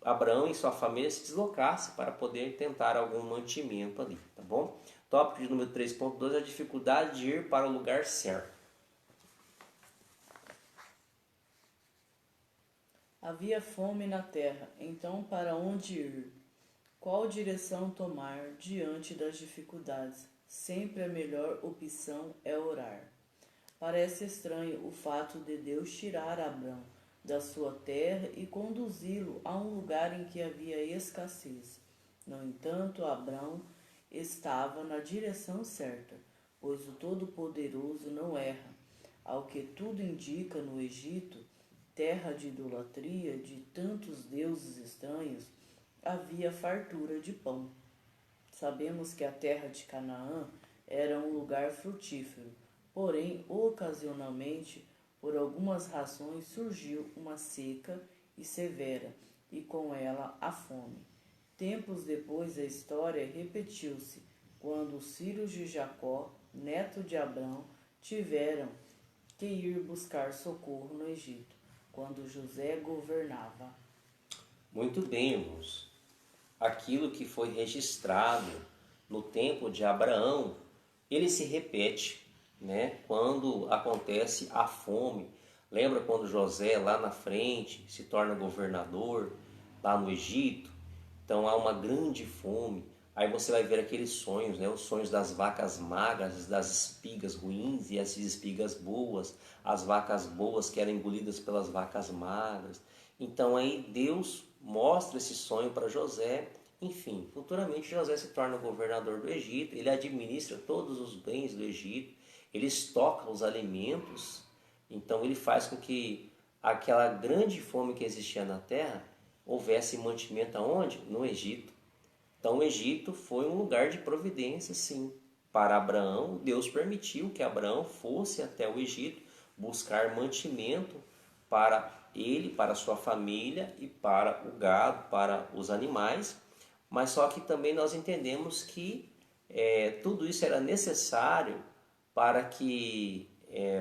Abrão e sua família se deslocasse para poder tentar algum mantimento ali, tá bom? Tópico de número 3.2, a dificuldade de ir para o lugar certo. Havia fome na terra, então para onde ir? Qual direção tomar diante das dificuldades? Sempre a melhor opção é orar. Parece estranho o fato de Deus tirar Abrão da sua terra e conduzi-lo a um lugar em que havia escassez. No entanto, Abrão estava na direção certa, pois o Todo-Poderoso não erra. Ao que tudo indica, no Egito, terra de idolatria de tantos deuses estranhos, havia fartura de pão. Sabemos que a terra de Canaã era um lugar frutífero, porém, ocasionalmente, por algumas razões, surgiu uma seca e severa, e com ela a fome. Tempos depois, a história repetiu-se, quando os filhos de Jacó, neto de Abrão, tiveram que ir buscar socorro no Egito, quando José governava. Muito bem, irmãos. Aquilo que foi registrado no tempo de Abraão, ele se repete, né? Quando acontece a fome. Lembra quando José lá na frente se torna governador lá no Egito? Então há uma grande fome. Aí você vai ver aqueles sonhos, né? Os sonhos das vacas magras, das espigas ruins e as espigas boas, as vacas boas que eram engolidas pelas vacas magras. Então aí Deus mostra esse sonho para José. Enfim, futuramente José se torna governador do Egito, ele administra todos os bens do Egito, ele estoca os alimentos, então ele faz com que aquela grande fome que existia na terra houvesse mantimento aonde? No Egito. Então o Egito foi um lugar de providência, sim. Para Abraão, Deus permitiu que Abraão fosse até o Egito buscar mantimento para ele, para sua família e para o gado, para os animais. Mas só que também nós entendemos que tudo isso era necessário para que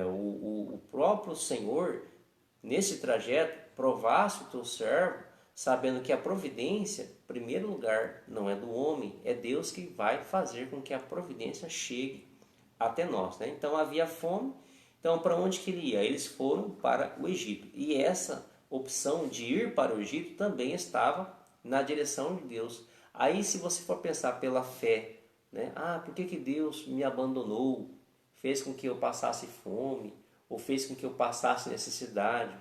o próprio Senhor, nesse trajeto, provasse o teu servo, sabendo que a providência, em primeiro lugar, não é do homem, é Deus que vai fazer com que a providência chegue até nós, né? Então havia fome, então para onde que ele ia? Eles foram para o Egito. E essa opção de ir para o Egito também estava na direção de Deus. Aí se você for pensar pela fé, né? Por que Deus me abandonou? Fez com que eu passasse fome, ou fez com que eu passasse necessidade.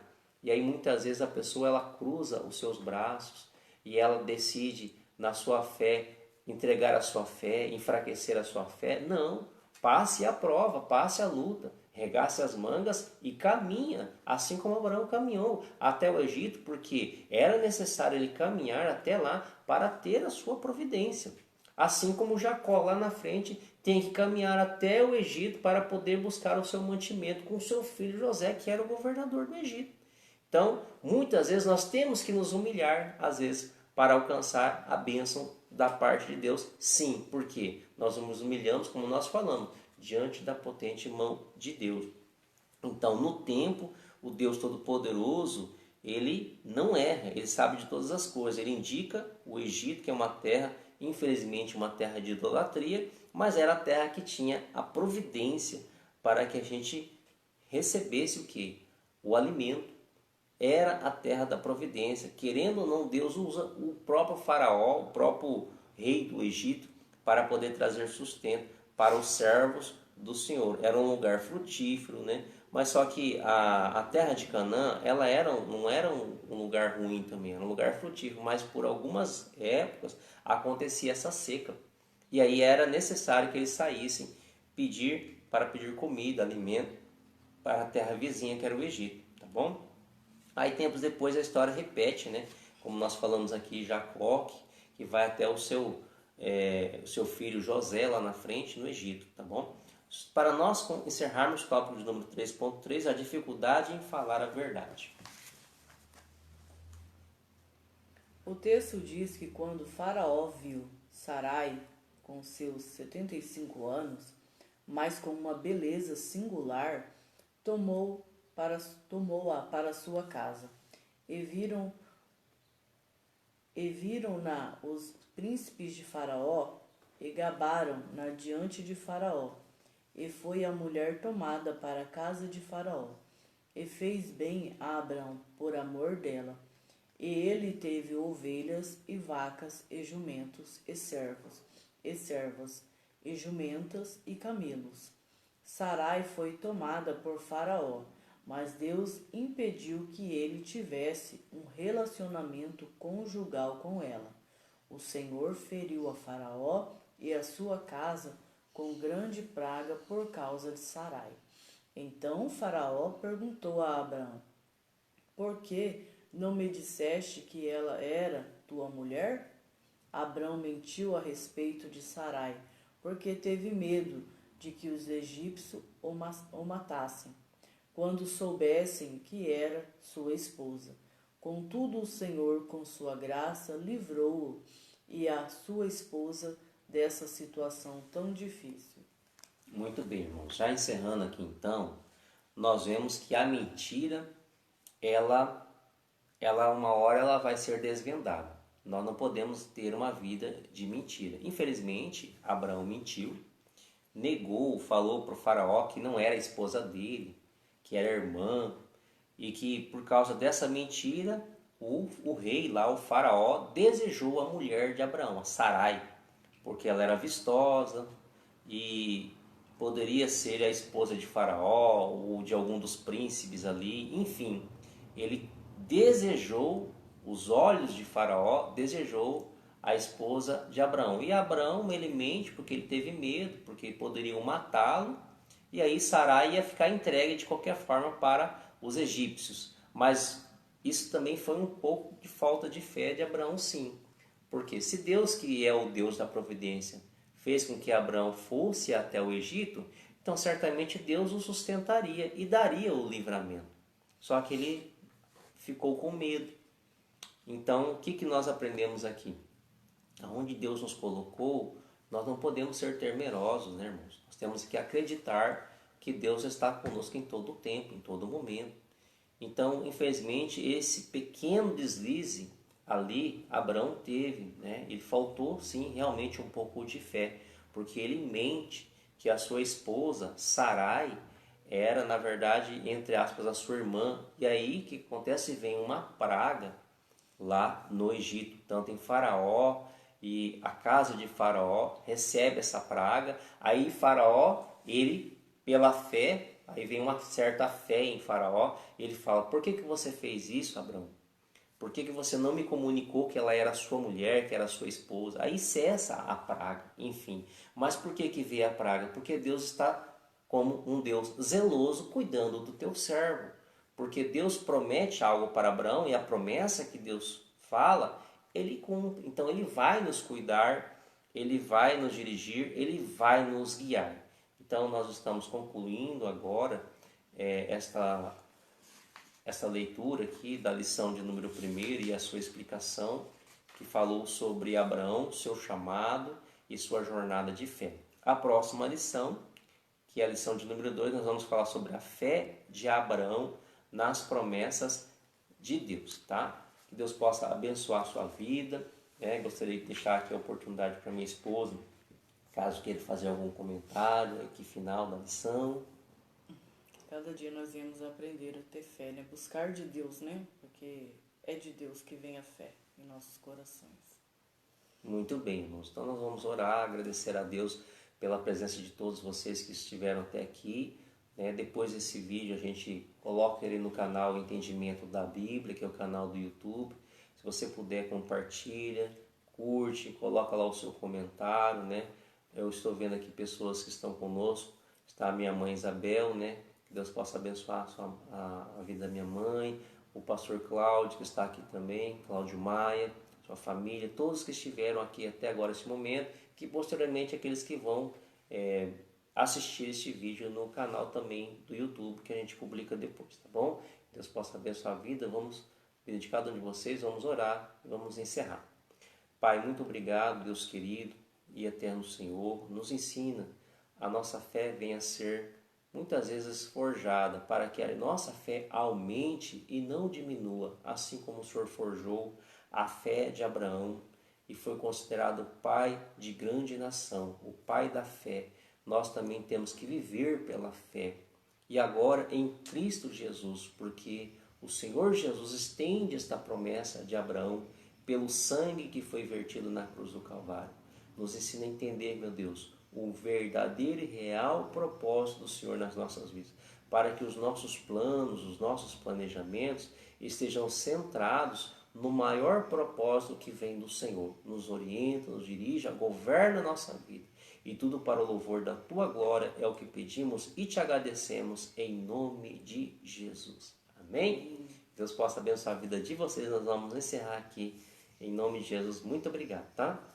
E aí muitas vezes a pessoa ela cruza os seus braços e ela decide na sua fé entregar a sua fé, enfraquecer a sua fé. Não, passe a prova, passe a luta, regace as mangas e caminha, assim como Abraão caminhou até o Egito, porque era necessário ele caminhar até lá para ter a sua providência. Assim como Jacó lá na frente tem que caminhar até o Egito para poder buscar o seu mantimento com seu filho José, que era o governador do Egito. Então, muitas vezes nós temos que nos humilhar, às vezes, para alcançar a bênção da parte de Deus. Sim, porque nós nos humilhamos, como nós falamos, diante da potente mão de Deus. Então, no tempo, o Deus Todo-Poderoso, ele não erra, ele sabe de todas as coisas. Ele indica o Egito, que é uma terra, infelizmente, uma terra de idolatria, mas era a terra que tinha a providência para que a gente recebesse o quê? O alimento. Era a terra da providência. Querendo ou não, Deus usa o próprio faraó, o próprio rei do Egito, para poder trazer sustento para os servos do Senhor. Era um lugar frutífero, né? Mas só que a terra de Canaã, ela não era um lugar ruim também, era um lugar frutífero, mas por algumas épocas acontecia essa seca. E aí era necessário que eles saíssem para pedir comida, alimento para a terra vizinha, que era o Egito, tá bom? Aí tempos depois a história repete, né? Como nós falamos aqui, Jacó, que vai até o seu filho José lá na frente, no Egito, tá bom? Para nós encerrarmos o tópico de número 3.3, a dificuldade em falar a verdade. O texto diz que quando Faraó viu Sarai com seus 75 anos, mas com uma beleza singular, tomou-a para sua casa. E viram-na os príncipes de Faraó e gabaram-na diante de Faraó. E foi a mulher tomada para a casa de Faraó. E fez bem a Abrão por amor dela. E ele teve ovelhas e vacas e jumentos e servos e servas e jumentas e camelos. Sarai foi tomada por Faraó, mas Deus impediu que ele tivesse um relacionamento conjugal com ela. O Senhor feriu a Faraó e a sua casa com grande praga por causa de Sarai. Então Faraó perguntou a Abrão: por que não me disseste que ela era tua mulher? Abrão mentiu a respeito de Sarai, porque teve medo de que os egípcios o matassem, quando soubessem que era sua esposa. Contudo, o Senhor, com sua graça, livrou-o e a sua esposa dessa situação tão difícil. Muito bem, irmãos. Já encerrando aqui então, nós vemos que a mentira, ela uma hora ela vai ser desvendada. Nós não podemos ter uma vida de mentira. Infelizmente, Abraão mentiu, negou, falou para o faraó que não era a esposa dele, que era irmã, e que por causa dessa mentira, o rei lá, o faraó, desejou a mulher de Abraão, a Sarai, porque ela era vistosa e poderia ser a esposa de faraó ou de algum dos príncipes ali, enfim, ele desejou, os olhos de Faraó desejou a esposa de Abraão. E Abraão, ele mente porque ele teve medo, porque poderiam matá-lo, e aí Sarai ia ficar entregue de qualquer forma para os egípcios. Mas isso também foi um pouco de falta de fé de Abraão, sim. Porque se Deus, que é o Deus da providência, fez com que Abraão fosse até o Egito, então certamente Deus o sustentaria e daria o livramento. Só que ele ficou com medo. Então, o que nós aprendemos aqui? Aonde Deus nos colocou, nós não podemos ser temerosos, né, irmãos? Nós temos que acreditar que Deus está conosco em todo o tempo, em todo momento. Então, infelizmente, esse pequeno deslize ali, Abraão teve, né? Ele faltou, sim, realmente um pouco de fé, porque ele mente que a sua esposa, Sarai, era, na verdade, entre aspas, a sua irmã. E aí, o que acontece? Vem uma praga lá no Egito, tanto em Faraó e a casa de Faraó recebe essa praga. Aí Faraó, ele, pela fé, aí vem uma certa fé em Faraó, ele fala: por que você fez isso, Abraão? Por que você não me comunicou que ela era sua mulher, que era sua esposa? Aí cessa a praga, enfim. Mas por que veio a praga? Porque Deus está como um Deus zeloso cuidando do teu servo. Porque Deus promete algo para Abraão e a promessa que Deus fala, ele cumpre. Então ele vai nos cuidar, ele vai nos dirigir, ele vai nos guiar. Então nós estamos concluindo agora essa leitura aqui da lição de número 1 e a sua explicação, que falou sobre Abraão, seu chamado e sua jornada de fé. A próxima lição, que é a lição de número 2, nós vamos falar sobre a fé de Abraão nas promessas de Deus, tá? Que Deus possa abençoar a sua vida, né? Gostaria de deixar aqui a oportunidade para minha esposa, caso queira fazer algum comentário aqui final da lição. Cada dia nós viemos aprender a ter fé, né? Buscar de Deus, né? Porque é de Deus que vem a fé em nossos corações. Muito bem, irmãos. Então nós vamos orar, agradecer a Deus pela presença de todos vocês que estiveram até aqui. Né? Depois desse vídeo a gente coloca ele no canal Entendimento da Bíblia, que é o canal do YouTube. Se você puder, compartilha, curte, coloca lá o seu comentário, né? Eu estou vendo aqui pessoas que estão conosco. Está a minha mãe Isabel, né? Que Deus possa abençoar a vida da minha mãe. O pastor Cláudio, que está aqui também, Cláudio Maia, sua família, todos que estiveram aqui até agora, esse momento, que posteriormente aqueles que vão assistir este vídeo no canal também do YouTube, que a gente publica depois, tá bom? Deus possa abençoar a vida, vamos pedir de cada um de vocês, vamos orar e vamos encerrar. Pai, muito obrigado, Deus querido e eterno Senhor, nos ensina a nossa fé venha a ser muitas vezes forjada para que a nossa fé aumente e não diminua, assim como o Senhor forjou a fé de Abraão e foi considerado pai de grande nação, o pai da fé. Nós também temos que viver pela fé. E agora em Cristo Jesus, porque o Senhor Jesus estende esta promessa de Abraão pelo sangue que foi vertido na cruz do Calvário. Nos ensina a entender, meu Deus, o verdadeiro e real propósito do Senhor nas nossas vidas, para que os nossos planos, os nossos planejamentos estejam centrados no maior propósito que vem do Senhor. Nos orienta, nos dirige, governa a nossa vida. E tudo para o louvor da Tua glória é o que pedimos e te agradecemos em nome de Jesus. Amém? Deus possa abençoar a vida de vocês. Nós vamos encerrar aqui em nome de Jesus. Muito obrigado, tá?